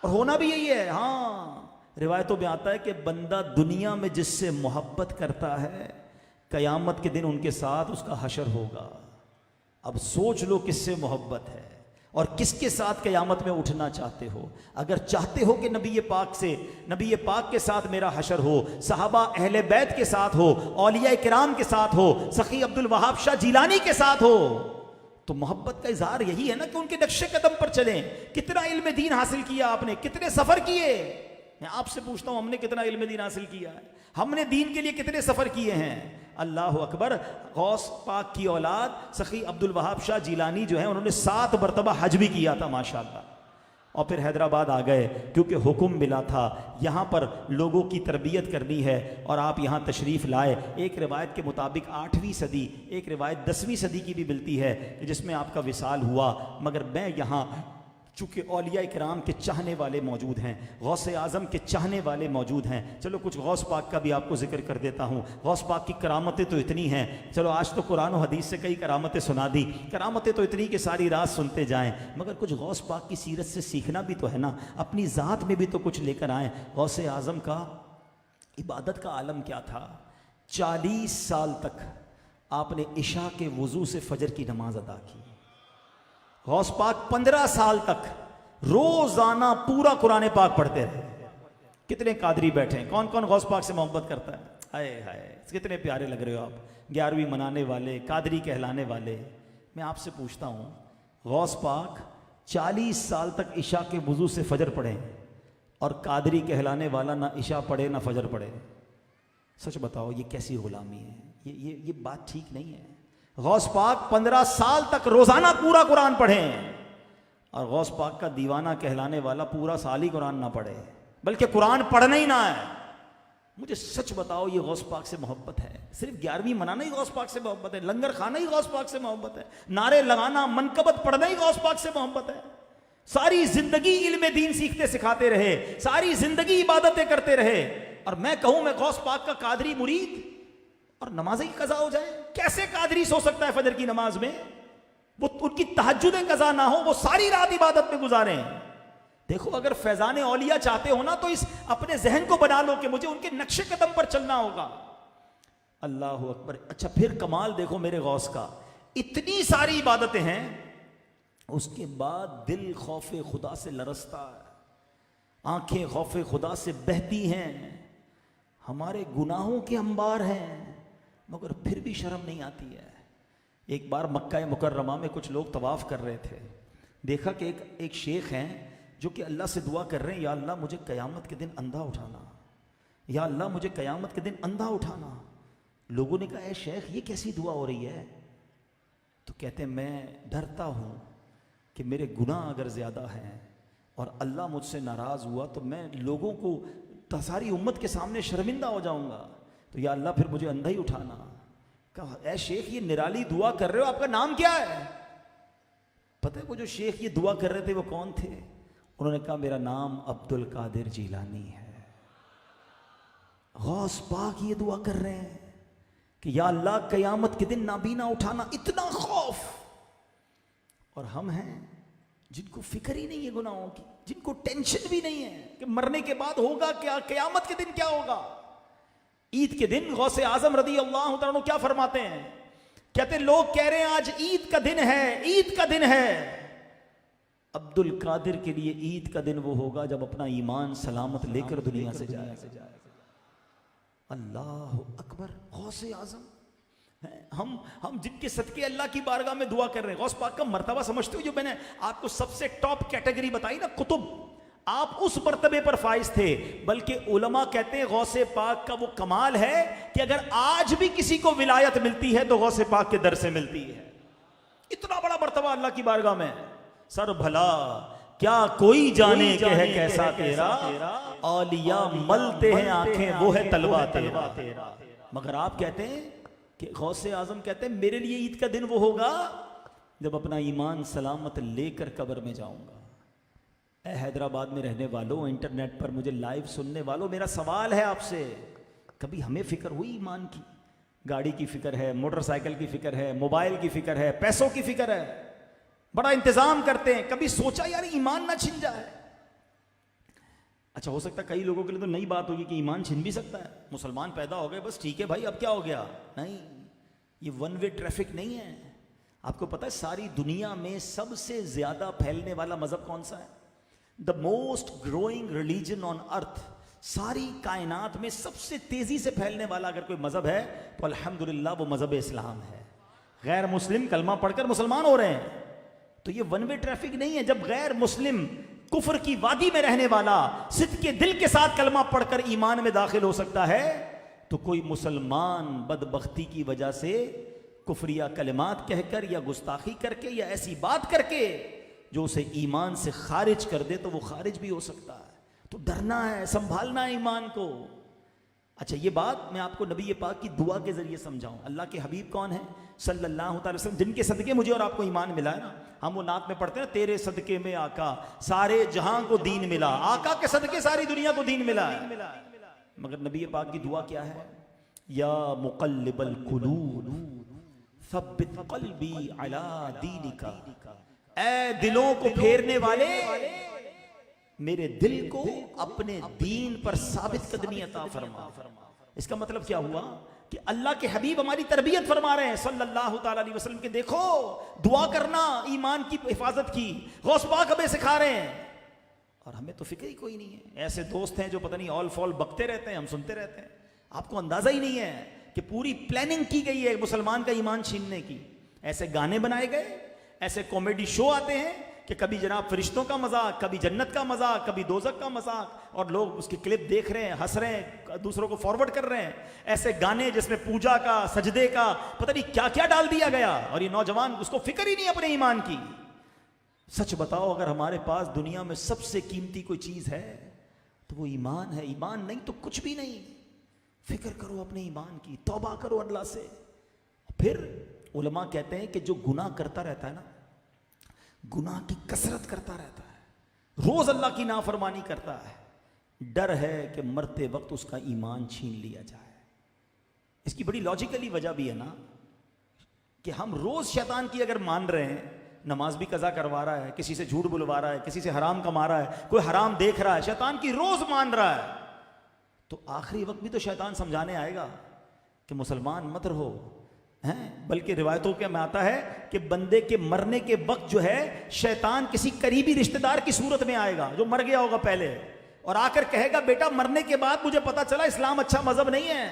और होना भी यही है। हाँ, रिवायतों में आता है कि बंदा दुनिया में जिससे मोहब्बत करता है, कयामत के दिन उनके साथ उसका हशर होगा। अब सोच लो किससे मोहब्बत है और किसके साथ कयामत में उठना चाहते हो। अगर चाहते हो कि नबी पाक के साथ मेरा हशर हो, सहाबा अहले बैत के साथ हो, औलिया किराम के साथ हो, सखी अब्दुल वहाब शाह जिलानी के साथ हो, तो मोहब्बत का इजहार यही है ना कि उनके नक्शे कदम पर चलें। कितना इल्म दीन हासिल किया आपने, कितने सफर किए। मैं आपसे पूछता हूं, हमने कितना इल्म दीन हासिल किया है? हमने दीन के लिए कितने सफर किए हैं? अल्लाह अकबर। गौस पाक की औलाद सखी अब्दुल वहाब शाह जिलानी जो है, उन्होंने 7 मरतबा हज भी किया था माशाअल्लाह। और फिर हैदराबाद आ गए क्योंकि हुक्म मिला था यहाँ पर लोगों की तरबियत करनी है और आप यहाँ तशरीफ़ लाए। एक रिवायत के मुताबिक 8वीं सदी, एक रिवायत 10वीं सदी की भी मिलती है जिसमें आपका विसाल हुआ। मगर मैं यहाँ चूँकि औलिया किराम के चाहने वाले मौजूद हैं, गौसे आज़म के चाहने वाले मौजूद हैं, चलो कुछ गौस पाक का भी आपको जिक्र कर देता हूँ। गौस पाक की करामतें तो इतनी हैं, चलो आज तो कुरान और हदीस से कई करामतें सुना दी, करामतें तो इतनी कि सारी रात सुनते जाएं, मगर कुछ गौस पाक की सीरत से सीखना भी तो है ना, अपनी ज़ात में भी तो कुछ लेकर आएँ। गौसे आज़म का इबादत का आलम क्या था? 40 साल तक आपने इशा के वज़ू से फजर की नमाज अदा की। गौस पाक 15 साल तक रोजाना पूरा कुरान पाक पढ़ते रहे। कितने कादरी बैठे हैं, कौन कौन गौस पाक से मोहब्बत करता है? हाय हाय, कितने प्यारे लग रहे हो आप, 11वीं मनाने वाले, कादरी कहलाने वाले। मैं आपसे पूछता हूँ, गौस पाक 40 साल तक इशा के वुज़ू से फजर पढ़े और कादरी कहलाने वाला ना इशा पढ़े ना फजर पढ़े। सच बताओ, ये कैसी गुलामी है? ये बात ठीक नहीं है। गौस पाक 15 साल तक रोजाना पूरा कुरान पढ़े और गौस पाक का दीवाना कहलाने वाला पूरा साल ही कुरान ना पढ़े, बल्कि कुरान पढ़ना ही ना है। मुझे सच बताओ, ये गौस पाक से मोहब्बत है? सिर्फ 11वीं मनाना ही गौस पाक से मोहब्बत है? लंगर खाना ही गौस पाक से मोहब्बत है? नारे लगाना, मनकबत पढ़ना ही गौस पाक से मोहब्बत है? सारी जिंदगी इल्म दीन सीखते सिखाते रहे, सारी जिंदगी इबादतें करते रहे, और मैं कहूं मैं गौस पाक का कादरी मुरीद और नमाज ही कज़ा हो जाए? कैसे कादरी सो सकता है फजर की नमाज में? वो उनकी तहज्जुदें कज़ा ना हो, वो सारी रात इबादत में गुजारें। देखो, अगर फैजान औलिया चाहते हो ना, तो इस अपने जहन को बना लो कि मुझे उनके नक्शे कदम पर चलना होगा। अल्लाह अकबर। अच्छा, फिर कमाल देखो मेरे गौस का, इतनी सारी इबादतें हैं, उसके बाद दिल खौफे खुदा से लरसता है, आंखें खौफे खुदा से बहती हैं, हमारे गुनाहों के अंबार हैं, मगर फिर भी शर्म नहीं आती है। एक बार मक्का मुकर्रमा में कुछ लोग तवाफ़ कर रहे थे, देखा कि एक शेख हैं जो कि अल्लाह से दुआ कर रहे हैं, या अल्लाह मुझे क़यामत के दिन अंधा उठाना, या अल्लाह मुझे क़यामत के दिन अंधा उठाना। लोगों ने कहा, ऐ शेख, ये कैसी दुआ हो रही है? तो कहते हैं, मैं डरता हूँ कि मेरे गुनाह अगर ज़्यादा हैं और अल्लाह मुझसे नाराज़ हुआ तो मैं लोगों को, सारी उम्मत के सामने शर्मिंदा हो जाऊँगा, तो या अल्लाह फिर मुझे अंधा ही उठाना। कहा, ऐ शेख, ये निराली दुआ कर रहे हो, आपका नाम क्या है? पता है वो जो शेख ये दुआ कर रहे थे वो कौन थे? उन्होंने कहा, मेरा नाम अब्दुल कादिर जिलानी है। गौस पाक ये दुआ कर रहे हैं कि या अल्लाह क़यामत के दिन नाबीना उठाना। इतना खौफ। और हम हैं जिनको फिक्र ही नहीं है गुनाहों की, जिनको टेंशन भी नहीं है कि मरने के बाद होगा क्या, क़यामत के दिन क्या होगा। ईद के दिन गौसे आजम रदी अल्लाह तआला क्या फरमाते हैं? कहते, लोग कह रहे हैं आज ईद का दिन है, ईद का दिन है। अब्दुल कादिर के लिए ईद का दिन वो होगा जब अपना ईमान सलामत लेकर दुनिया से जाए। अल्लाह अकबर। गौसे आजम, हम जिनके सदके अल्लाह की बारगाह में दुआ कर रहे हैं। गौस पाक का मर्तबा समझते हो जो मैंने आपको सबसे टॉप कैटेगरी बताई ना, कुतुब, आप उस मर्तबे पर फाइज थे। बल्कि उलमा कहते हैं गौसे पाक का वो कमाल है कि अगर आज भी किसी को विलायत मिलती है तो गौसे पाक के दर से मिलती है। इतना बड़ा मर्तबा अल्लाह की बारगाह में। सर भला क्या कोई जाने के है कैसा तेरा, औलिया मलते हैं आंखें वो है तलवा तेरा। मगर आप कहते हैं कि गौसे आजम कहते हैं, मेरे लिए ईद का दिन वो होगा जब अपना ईमान सलामत लेकर कब्र में जाऊंगा। हैदराबाद में रहने वालों, इंटरनेट पर मुझे लाइव सुनने वालों, मेरा सवाल है आपसे, कभी हमें फिक्र हुई ईमान की? गाड़ी की फिक्र है, मोटरसाइकिल की फिक्र है, मोबाइल की फिक्र है, पैसों की फिक्र है, बड़ा इंतजाम करते हैं। कभी सोचा यार ईमान ना छिन जाए? अच्छा, हो सकता है कई लोगों के लिए तो नई बात होगी कि ईमान छिन भी सकता है। मुसलमान पैदा हो गए, बस ठीक है भाई, अब क्या हो गया? नहीं, ये वन वे ट्रैफिक नहीं है। आपको पता है सारी दुनिया में सबसे ज्यादा फैलने वाला मजहब कौन सा है? The most growing religion on earth, सारी कायनात में सबसे तेजी से फैलने वाला अगर कोई मजहब है तो अल्हम्दुलिल्लाह वो मजहब इस्लाम है। गैर मुस्लिम कलमा पढ़कर मुसलमान हो रहे हैं, तो ये वन वे ट्रैफिक नहीं है। जब गैर मुस्लिम कुफर की वादी में रहने वाला सिद्क के दिल के साथ कलमा पढ़कर ईमान में दाखिल हो सकता है, तो कोई मुसलमान बदबख्ती की वजह से कुफरिया कलिमात कहकर या गुस्ताखी करके या ऐसी बात करके जो उसे ईमान से खारिज कर दे, तो वो खारिज भी हो सकता है। तो डरना है, संभालना है ईमान को। अच्छा, ये बात मैं आपको नबी पाक की दुआ के जरिए समझाऊं। अल्लाह के हबीब कौन है? सल्लल्लाहु अलैहि वसल्लम, जिनके सदके मुझे और आपको ईमान मिला है ना। हम वो नात में पढ़ते हैं, तेरे सदके में आका सारे जहां को दीन मिला। आका के सदके सारी दुनिया को दीन मिला है। मगर नबी पाक की दुआ क्या है? या मुक़ल्लिबल कुलूब सब्बित क़ल्बी अला दीनिका, ऐ दिलों को फेरने वाले मेरे दिल को अपने दीन पर साबित कदमी अता फरमा। इसका मतलब क्या हुआ कि अल्लाह के हबीब हमारी तरबियत फरमा रहे हैं सल्लल्लाहु ताला अलैहि वसल्लम के, देखो दुआ करना ईमान की हिफाजत की गौस पाक हमें सिखा रहे हैं। और हमें तो फिक्र ही कोई नहीं है। ऐसे दोस्त हैं जो पता नहीं ऑल फॉल बकते रहते हैं, हम सुनते रहते हैं। आपको अंदाजा ही नहीं है कि पूरी प्लानिंग की गई है मुसलमान का ईमान छीनने की। ऐसे गाने बनाए गए, ऐसे कॉमेडी शो आते हैं कि कभी जनाब फरिश्तों का मजाक, कभी जन्नत का मजाक, कभी दोजक का मजाक, और लोग उसकी क्लिप देख रहे हैं, हंस रहे हैं, दूसरों को फॉरवर्ड कर रहे हैं। ऐसे गाने जिसमें पूजा का, सजदे का, पता नहीं क्या क्या डाल दिया गया, और ये नौजवान उसको फिक्र ही नहीं अपने ईमान की। सच बताओ, अगर हमारे पास दुनिया में सबसे कीमती कोई चीज है तो वो ईमान है। ईमान नहीं तो कुछ भी नहीं। फिक्र करो अपने ईमान की, तौबा करो अल्लाह से। फिर उलमा कहते हैं कि जो गुनाह करता रहता है ना, गुनाह की कसरत करता रहता है, रोज अल्लाह की नाफरमानी करता है, डर है कि मरते वक्त उसका ईमान छीन लिया जाए। इसकी बड़ी लॉजिकली वजह भी है ना कि हम रोज शैतान की अगर मान रहे हैं, नमाज भी कज़ा करवा रहा है, किसी से झूठ बुलवा रहा है, किसी से हराम कमा रहा है, कोई हराम देख रहा है, शैतान की रोज मान रहा है, तो आखिरी वक्त भी तो शैतान समझाने आएगा कि मुसलमान मत रहो हैं। बल्कि रिवायतों के में आता है कि बंदे के मरने के वक्त जो है शैतान किसी करीबी रिश्तेदार की सूरत में आएगा जो मर गया होगा पहले, और आकर कहेगा बेटा मरने के बाद मुझे पता चला इस्लाम अच्छा मजहब नहीं है,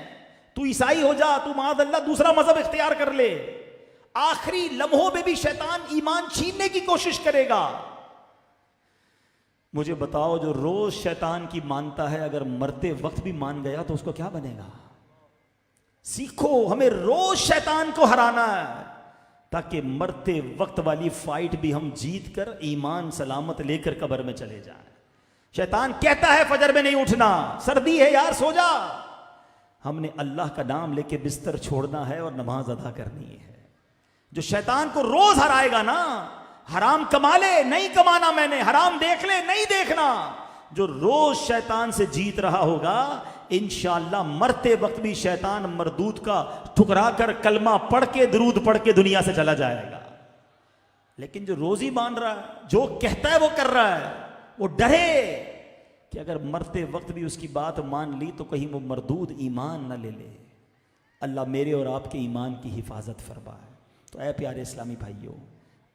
तू ईसाई हो जा, तू माअल्लाह दूसरा मजहब इख्तियार कर ले। आखिरी लम्हों में भी शैतान ईमान छीनने की कोशिश करेगा। मुझे बताओ, जो रोज शैतान की मानता है अगर मरते वक्त भी मान गया तो उसको क्या बनेगा? सीखो, हमें रोज शैतान को हराना है ताकि मरते वक्त वाली फाइट भी हम जीत कर ईमान सलामत लेकर कब्र में चले जाएं। शैतान कहता है फजर में नहीं उठना, सर्दी है यार सो जा। हमने अल्लाह का नाम लेके बिस्तर छोड़ना है और नमाज अदा करनी है। जो शैतान को रोज हराएगा ना, हराम कमा ले नहीं कमाना मैंने, हराम देख ले नहीं देखना, जो रोज शैतान से जीत रहा होगा इंशाअल्लाह मरते वक्त भी शैतान मरदूद का ठुकरा कर कलमा पढ़ के दरूद पढ़ के दुनिया से चला जाएगा। लेकिन जो रोज ही मान रहा है, जो कहता है वो कर रहा है, वो डरे कि अगर मरते वक्त भी उसकी बात मान ली तो कहीं वो मरदूद ईमान न ले ले। अल्लाह मेरे और आपके ईमान की हिफाजत फरमाए। तो ऐ प्यारे इस्लामी भाइयों,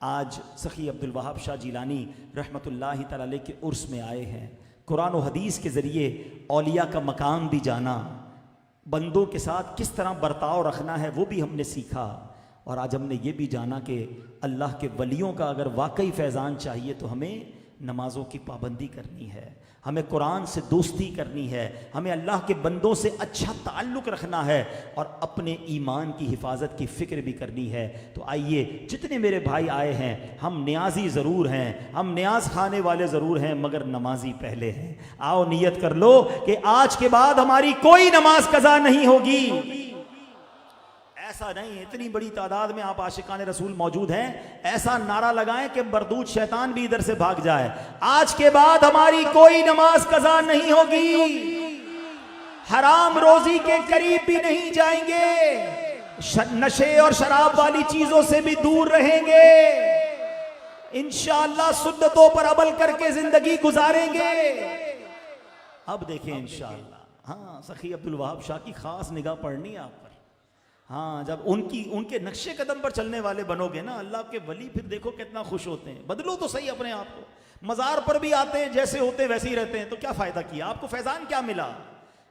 आज सखी अब्दुल वहाब शाह जिलानी रहमतुल्लाहि तआला अलैह के उर्स में आए हैं। कुरान और हदीस के ज़रिए औलिया का मकाम भी जाना, बंदों के साथ किस तरह बर्ताव रखना है वो भी हमने सीखा, और आज हमने ये भी जाना कि अल्लाह के वलियों का अगर वाकई फैज़ान चाहिए तो हमें नमाज़ों की पाबंदी करनी है, हमें कुरान से दोस्ती करनी है, हमें अल्लाह के बंदों से अच्छा ताल्लुक़ रखना है और अपने ईमान की हिफाजत की फ़िक्र भी करनी है। तो आइए, जितने मेरे भाई आए हैं, हम न्याजी ज़रूर हैं, हम न्याज खाने वाले ज़रूर हैं, मगर नमाजी पहले हैं। आओ नियत कर लो कि आज के बाद हमारी कोई नमाज कज़ा नहीं होगी। ऐसा नहीं, इतनी बड़ी तादाद में आप आशिकान रसूल मौजूद हैं, ऐसा नारा लगाएं कि मरदूद शैतान भी इधर से भाग जाए। आज के बाद हमारी कोई नमाज कज़ा नहीं होगी, हराम रोजी के करीब भी नहीं जाएंगे, नशे और शराब वाली चीजों से भी दूर रहेंगे, इंशाअल्लाह सुन्नतों पर अमल करके जिंदगी गुजारेंगे। अब देखें इंशाअल्लाह। हाँ, सखी अब्दुल वहाब शाह की खास निगाह पड़नी है आप पर। हाँ, जब उनके नक्शे कदम पर चलने वाले बनोगे ना, अल्लाह के वली फिर देखो कितना खुश होते हैं। बदलो तो सही अपने आप को। मज़ार पर भी आते हैं, जैसे होते हैं वैसे ही रहते हैं, तो क्या फ़ायदा किया? आपको फैज़ान क्या मिला?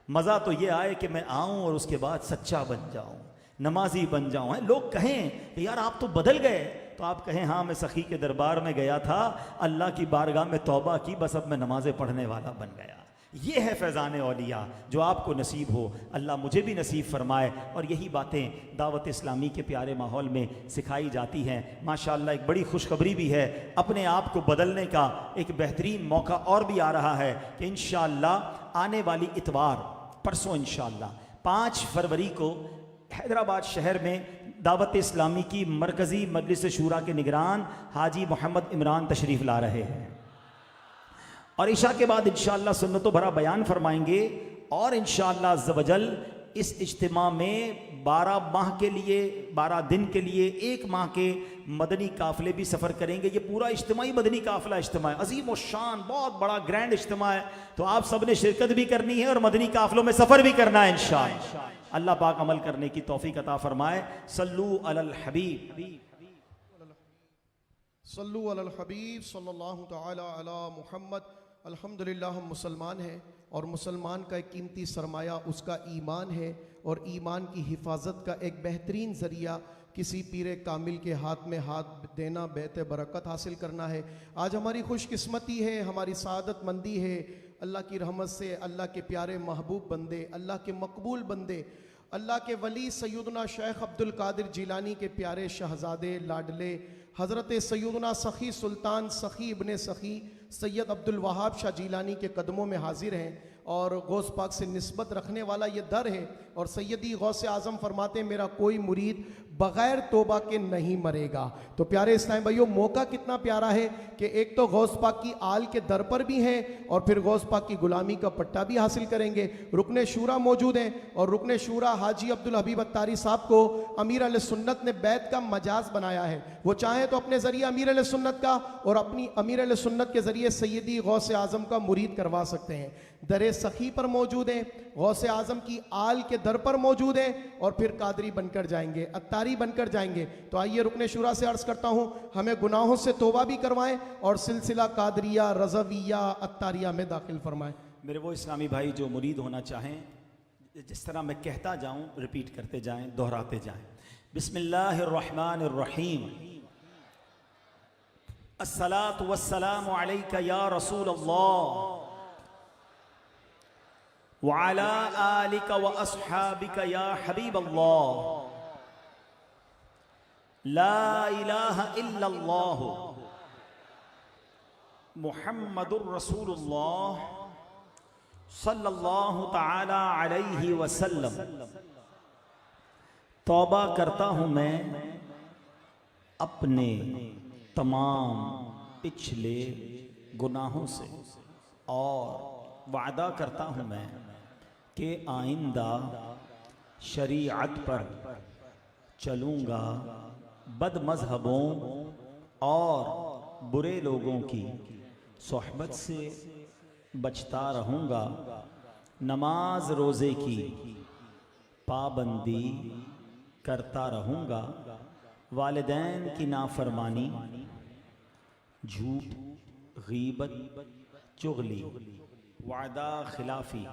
मज़ा तो ये आए कि मैं आऊँ और उसके बाद सच्चा बन जाऊँ, नमाजी बन जाऊँ। है लोग कहें कि यार आप तो बदल गए, तो आप कहें हाँ मैं सखी के दरबार में गया था, अल्लाह की बारगाह में तौबा की, बस अब मैं नमाज़ें पढ़ने वाला बन गया। ये है फैज़ान औलिया जो आपको नसीब हो, अल्लाह मुझे भी नसीब फरमाए। और यही बातें दावत इस्लामी के प्यारे माहौल में सिखाई जाती हैं। माशाअल्लाह एक बड़ी खुशखबरी भी है, अपने आप को बदलने का एक बेहतरीन मौका और भी आ रहा है कि इंशाअल्लाह आने वाली इतवार, परसों इंशाअल्लाह 5 फरवरी को हैदराबाद शहर में दावत इस्लामी की मरकज़ी मजलिस शूरा के निगरान हाजी मोहम्मद इमरान तशरीफ़ ला रहे हैं और इशा के बाद इंशाअल्लाह सुन्नतों भरा बयान फरमाएंगे। और इंशाअल्लाह अज़्ज़वजल इस इज्तिमा में 12 दिन के लिए 1 माह के मदनी काफ़िले भी सफ़र करेंगे। ये पूरा इज्तिमाई मदनी काफ़िला इज्तिमा है, अजीम व शान, बहुत बड़ा ग्रैंड इज्तिमा है। तो आप सब ने शिरकत भी करनी है और मदनी काफ़िलों में सफ़र भी करना है इंशाअल्लाह। अल्लाह पाक अमल करने की तौफीक अता फरमाए। सल्लू अलल हबीब, सल्लू अलल हबीब सल्लल्लाहु तआला अला मुहम्मद। अल्हम्दुलिल्लाह हम मुसलमान हैं और मुसलमान का एक कीमती सरमाया उसका ईमान है, और ईमान की हिफाजत का एक बेहतरीन ज़रिया किसी पीर कामिल के हाथ में हाथ देना, बेत बरकत हासिल करना है। आज हमारी खुशकिस्मती है, हमारी सआदतमंदी है, अल्लाह की रहमत से अल्लाह के प्यारे महबूब बंदे, अल्लाह के मकबूल बंदे, अल्लाह के वली सैयदना शेख अब्दुल कादिर जिलानी के प्यारे शहजादे लाडले हज़रत सैयदना सखी सुल्तान सखी इब्ने सखी सैयद अब्दुल वहाब शाह जिलानी के कदमों में हाजिर हैं। और गौस पाक से निस्बत रखने वाला ये दर है। और सैयदी गौस आज़म फरमाते मेरा कोई मुरीद बग़ैर तोबा के नहीं मरेगा। तो प्यारे इस्लाम भाइयों, मौका कितना प्यारा है कि एक तो गौस पाक की आल के दर पर भी हैं और फिर गौस पाक की गुलामी का पट्टा भी हासिल करेंगे। रुकने शूरा मौजूद हैं और रुकने शूरा हाजी अब्दुल हबीब अत्तारी साहब को अमीर अहले सुन्नत ने बैत का मजाज बनाया है। वो चाहे तो अपने ज़रिए अमीर अहले सुन्नत का और अपनी अमीर अहले सुन्नत के ज़रिए सैयदी गौस आज़म का मुरीद करवा सकते हैं। दरे सखी पर मौजूद हैं, गौस आज़म की आल के दर पर मौजूद हैं और फिर कादरी बनकर जाएंगे, अत्तारी बनकर जाएंगे। तो आइए रुकने शुरा से अर्ज़ करता हूँ हमें गुनाहों से तौबा भी करवाएं और सिलसिला कादरिया, रज़विया, अत्तारिया में दाखिल फरमाएं। मेरे वो इस्लामी भाई जो मुरीद होना चाहें, जिस तरह मैं कहता जाऊँ रिपीट करते जाएं, दोहराते जाएं। बिस्मिल्लाहिर्रहमानिर्रहीम, अस्सलातु वस्सलामु अलैका या रसूल अल्लाह व अला आलिका व अस्हाबिका या हबीब अल्लाह, ला इलाहा इल्लल्लाह मुहम्मदुर रसूलुल्लाह सल्लल्लाहु तआला अलैहि वसल्लम। तौबा करता हूँ मैं अपने तमाम पिछले गुनाहों से और वादा करता हूँ मैं कि आइंदा शरीयत पर चलूँगा, बद मज़हबों और बुरे लोगों की सोहबत से बचता रहूँगा, नमाज रोज़े की पाबंदी करता रहूँगा, वालिदैन की नाफरमानी, झूठ, गीबत, चुगली, वादा खिलाफी,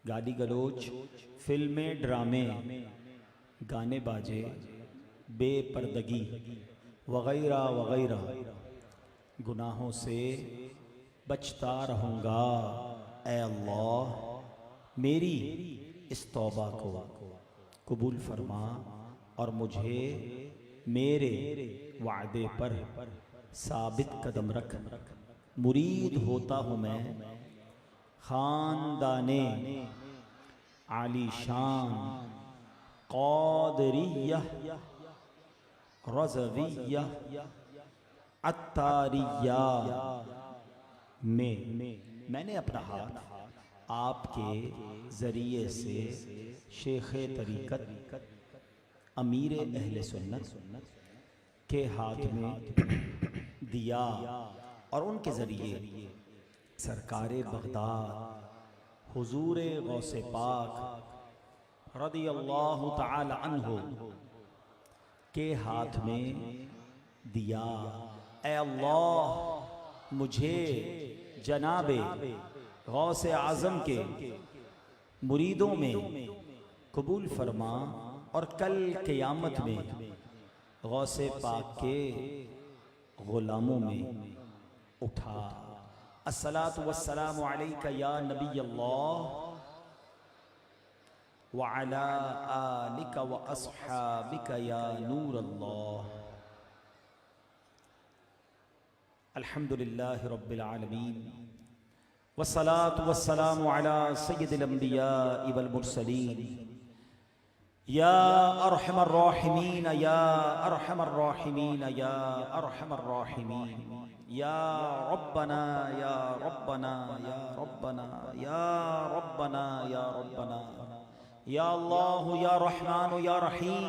गाली गलोच, फिल्में, ड्रामे, गाने बाजे, बेपर्दगी वगैरह वगैरह गुनाहों से बचता रहूँगा। ऐ अल्लाह मेरी इस तौबा को कबूल फरमा और मुझे मेरे वादे पर साबित कदम रख। मुरीद होता हूँ मैं खानदाने आली शान क़ादरिया रज़विया अत्तारिया में मैंने अपना हाथ आपके ज़रिए से शेख तरीक़त अमीर अहले सुन्नत के हाथ में दिया और उनके ज़रिए सरकार बगदाद हुजूर गौसे पाक रदियल्लाहु ताला अन्हु के हाथ में दिया। ऐ अल्लाह मुझे जनाबे गौसे आज़म के मुरीदों में कबूल फरमा और कल क़यामत में गौसे पाक के ग़ुलामों में उठा। अस्सलातु वस्सलामु अलैका या नबी अल्लाह व अला आलिका व अस्हाबिका या नूर अल्लाह। अल्हम्दुलिल्लाहि रब्बिल आलमीन वस्सलातु वस्सलामु अला सय्यिदिल अंबिया वल मुरसलीन या अरहमर राहिमीन या अरहमर राहिमीन या अरहमर राहिमीन या रब्बना या रब्बना या रब्बना या रब्बना या रब्बना या अल्लाह या रहमान या रहीम।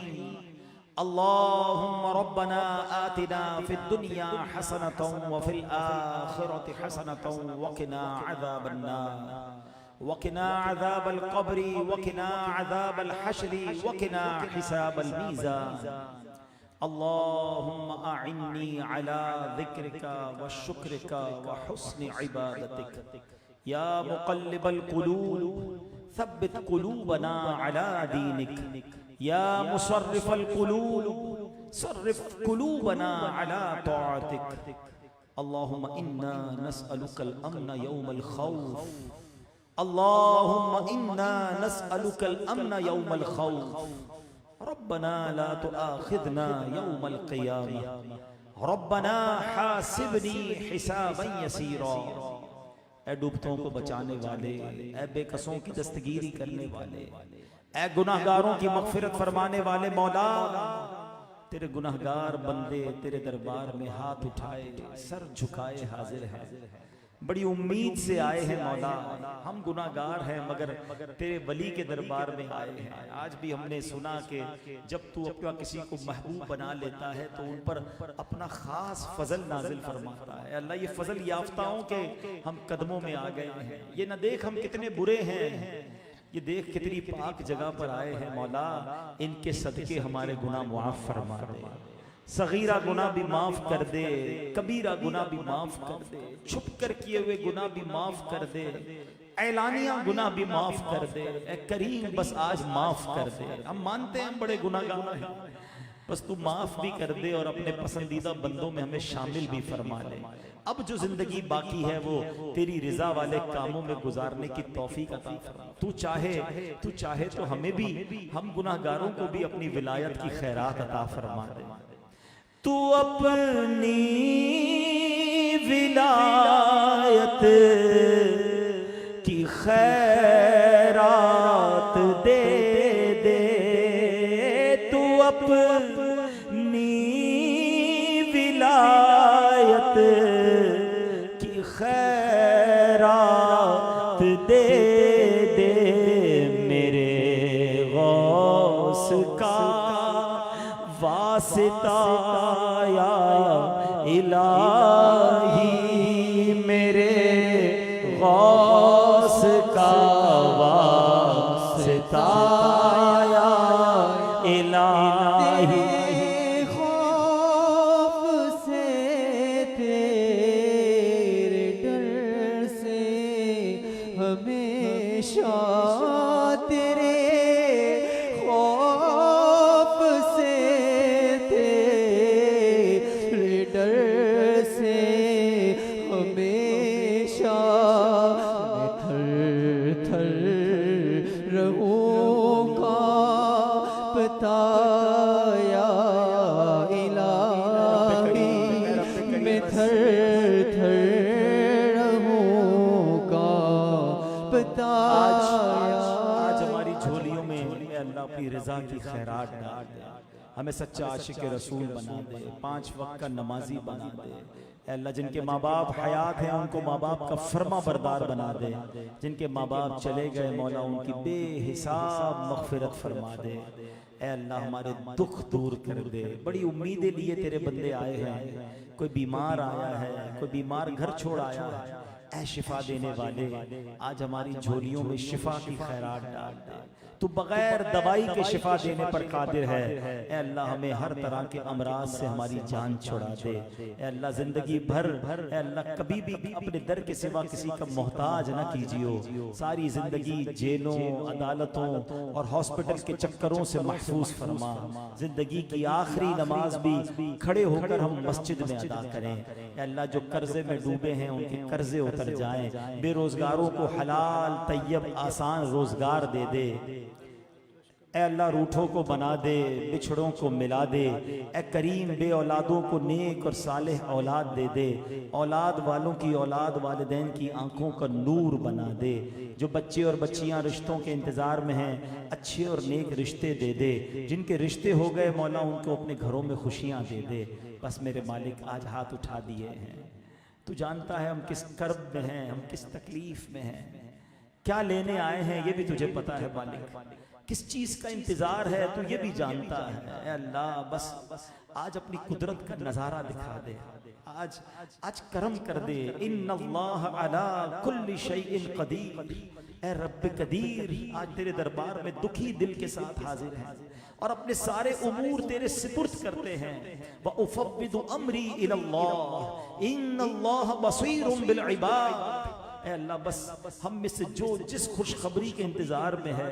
अल्लाहुम्मा रब्बना आतिना फिद दुनिया हसनतन व फिल आखिरति हसनतन व क़िना अज़ाबन नार व क़िना अज़ाबल क़ब्रि व क़िना अज़ाबल हश्रि व क़िना हिसाबल मीज़ान। अल्लाहुम्मा अइन्नी अला ज़िक्रिका व शुक्रिका व हुस्नि इबादतिक या मुक़ल्लिबल क़ुलूब सब्बित क़ुलूबना अला दीनिक या मुसर्रिफल क़ुलूब सर्रिफ क़ुलूबना अला तौअतिक। अल्लाहुम्मा इन्ना नस्अलुकल अम्न यौमल खौफ अल्लाहुम्मा इन्ना नस्अलुकल अम्न यौमल खौफ रब्बना ला तुआखिज़ना यौमल क़ियामह रब्बना हासिबनी हिसाबन यसीरा। ऐ डूबतों को बचाने वाले, ऐ बेकसों की दस्तगीरी करने वाले, ऐ गुनाहगारों की मग़फ़िरत फरमाने वाले मौला, तेरे गुनाहगार बंदे तेरे दरबार में हाथ उठाए सर झुकाए हाजिर हैं। बड़ी उम्मीद से आए हैं मौला, हम गुनाहगार हैं मगर तेरे वली के दरबार में आए हैं। आज भी हमने सुना कि जब तू अपना किसी को महबूब बना लेता है तो उन पर अपना खास फजल नाजिल फरमाता है। अल्लाह ये फजल याफ्ताओं के हम कदमों में आ गए हैं। ये न देख हम कितने बुरे हैं, ये देख कितनी पाक जगह पर आए हैं मौला, इनके सदके हमारे गुनाह मुआफ़ फरमा दे। सगीरा गुनाह भी माफ कर दे, कबीरा गुनाह भी माफ कर दे, छुप कर किए हुए गुनाह भी माफ कर दे, ऐलानिया गुनाह भी माफ कर दे। ए करीम बस आज माफ कर दे। हम मानते हैं हम बड़े गुनाहगार हैं, बस तू माफ भी कर दे और अपने पसंदीदा बंदों में हमें शामिल भी फरमा ले। अब जो जिंदगी बाकी है वो तेरी रिजा वाले कामों में गुजारने की तौफीक अता फरमा। तू चाहे तो हमें भी, हम गुनाहगारों को भी अपनी विलायत की खैरात अता फरमा दे। तू अपनी विलायत की खैरात दे दे, तू अपनी विलायत की खैरात दे दे, मेरे गौस का वास्ता या इलाही, मेरे गौस का वास्ता या इलाही। खौफ से तेरे डर से हमेशा तेरे खौफ से तेरे डर से हमेशा मैं थर थर रहूँगा पता या इलाही, मैं थर थर रहूँगा पता। आज हमारी झोलियों में अल्लाह की रजा की खैरात डाल दे, हमें सच्चा आशिक रसूल बना दे, 5 वक्त का नमाजी बना दे। अल्लाह जिनके माँ बाप हयात हैं उनको माँ बाप का फर्मा बरदार बना दे, जिनके माँ बाप चले गए मौला उनकी बेहिसाब मग़फ़िरत फरमा दे। ए अल्लाह हमारे दुख दूर कर दे। बड़ी उम्मीदें लिए तेरे बंदे आए हैं, कोई बीमार आया है, कोई बीमार घर छोड़ आया है, ऐ शिफा देने वाले आज हमारी झोलियों में शिफा की खैरात डाल दे। तू बगैर दवाई के शिफा देने पर कादिर है। ए अल्लाह हमें हर तरह के अमराज से हमारी जान छुड़ा दे। ए अल्लाह जिंदगी भर ए अल्लाह कभी भी अपने दर के सिवा किसी का मोहताज ना कीजिए। सारी जिंदगी जेलों, अदालतों और हॉस्पिटल के चक्करों से महफूज फरमा। जिंदगी की आखिरी नमाज भी खड़े होकर हम मस्जिद में अदा करें। ए अल्लाह जो कर्जे में डूबे हैं उनके कर्जे उतर जाएं। बेरोजगारों को हलाल तैयब आसान रोजगार दे दे। ए अल्लाह रूठों को बना दे, बिछड़ों को मिला दे। ए करीम बे औलादों को नेक और सालेह औलाद दे दे। औलाद वालों की औलाद वालिदैन की आंखों का नूर बना दे। जो बच्चे और बच्चियां रिश्तों के इंतजार में हैं अच्छे और नेक रिश्ते दे दे। जिनके रिश्ते हो गए मौला उनको अपने घरों में खुशियां दे दे। बस मेरे मालिक आज हाथ उठा दिए हैं, तू जानता है हम किस कर्ब में हैं, हम किस तकलीफ में हैं, क्या लेने आए हैं ये भी तुझे पता है मालिक, किस चीज का इंतजार है तू ये भी जानता है। ए अल्लाह बस आज अपनी कुदरत का नजारा दिखा दे। आज करम कर दे। इन्नल्लाह अला कुल्ली शैइन कदीर। ए रब्ब कदीर आज तेरे दरबार में दुखी दिल के साथ हाजिर हैं और अपने सारे उमूर तेरे सिपुर्द करते हैं। व उफव्विदु अमरी इलल्लाह इन्नल्लाह बसीरुम बिल इबाद। ए अल्लाह बस हम में से जो जिस खुशखबरी के इंतजार में है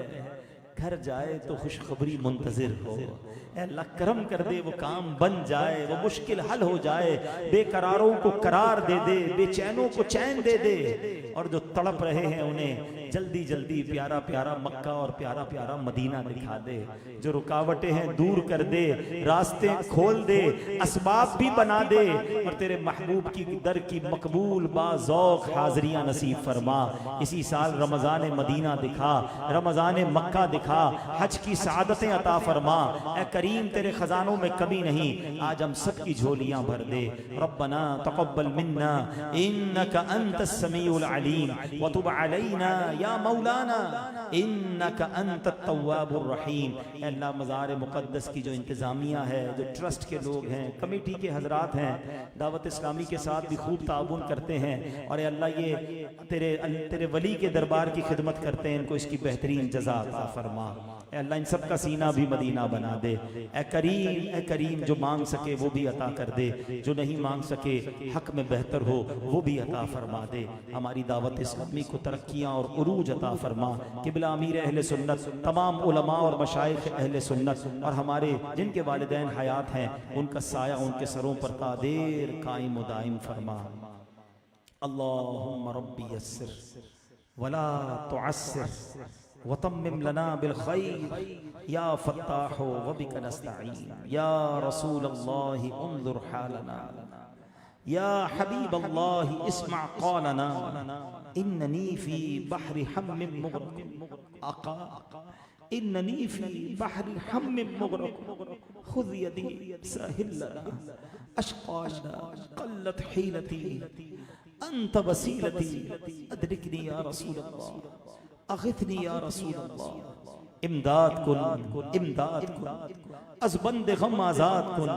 घर जाए तो खुशखबरी मुंतजिर हो। ए अल्लाह करम कर दे, वो काम बन जाए, वो मुश्किल हल हो जाए। बेकरारों को करार दे दे, बेचैनों को चैन दे दे और जो तड़प रहे हैं उन्हें जल्दी जल्दी प्यारा प्यारा मक्का और प्यारा प्यारा मदीना दिखा दे। जो रुकावटें हैं दूर कर दे, रास्ते खोल दे, असबाब भी बना दे और तेरे महबूब की दर की मकबूल बाज़ौक़ हाज़रियां नसीब फरमा। इसी साल रमज़ान मदीना दिखा, रमज़ान मक्का दिखा, हज की सआदतें अता फरमा। ए करीम तेरे खजानों में कमी नहीं, आज हम सब की झोलियां भर दे। रब्बना तक़ब्बल मिन्ना इन्नका अंतस समीउल अलीम व तुब अलैना या मौलाना इन्नका अंतत तव्वाबुर रहीम। अल्लाह मज़ार मुक़द्दस की जो इंतज़ामिया है, जो ट्रस्ट के लोग हैं, कमेटी के हजरात हैं, दावत इस्लामी के साथ भी खूब ताउन करते हैं और अल्लाह ये तेरे वली के दरबार की खिदमत करते हैं, इनको इसकी बेहतरीन जज़ा अता फरमा। अल्लाह इन सब का सीना भी मदीना बना दे। ए करीम जो मांग सके वो भी अता कर दे, जो नहीं मांग सके हक में बेहतर हो वो भी अता फरमा दे। हमारी दावत इस्लामी को तरक्कियाँ और उरूज अता फरमा। किबला अमीर अहले सुन्नत, तमाम उलमा और मशाइख अहले सुन्नत और हमारे जिनके वालिदैन हयात हैं उनका साया उनके सरों पर तादेर कायम व दाइम फरमा। अल्लाहुम्मा रब्बी यस्सिर वला तुअस्सिर वतम्मिम लना बिल खैर या फत्ताह व बिका नस्तईन या रसूल अल्लाह उन्ज़ुर हालना या हबीब अल्लाह इस्मा क़ौलना इन्ननी फी बहरि हम्मिम मुग़रक़। आका इन्ननी फी बहरि हम्मिम मुग़रक़ खुज़ यदी साहिल लना अशक़ाना क़ल्लत हीलती अंत वसीलती अदरिकनी या रसूल अल्लाह अग़िथनी या रसूल अल्लाह। इमदाद कुन अज़ बंदे गम आज़ाद कुन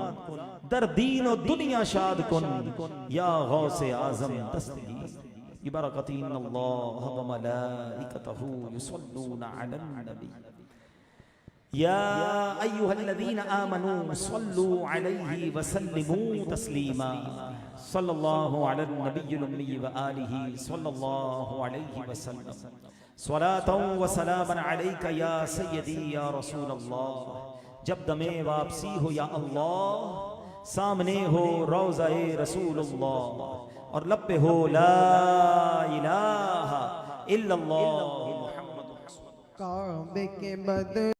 दर दीन और दुनिया शाद कुन या गौसे आज़म दस्तगीर बरकती इन्नल्लाह व मलाइकतहू युसल्लूना अलन नबी या अय्युहल्लज़ीना आमनू सल्लू अलैहि व सल्लिमू तस्लीमा सल्लल्लाहु अला नबिय्यिल उम्मी व आलिहि सल्लल्लाहु अलैहि वसल्लम स्वलातन व सलामन अलैका या सय्यदी या रसूल अल्लाह। जब दमे वापसी हो या अल्लाह, सामने हो रोज़ाए रसूलुल्लाह और लब पे हो ला इलाहा इल्लल्लाह मुहम्मदुर रसूलुल्लाह। काबे के बद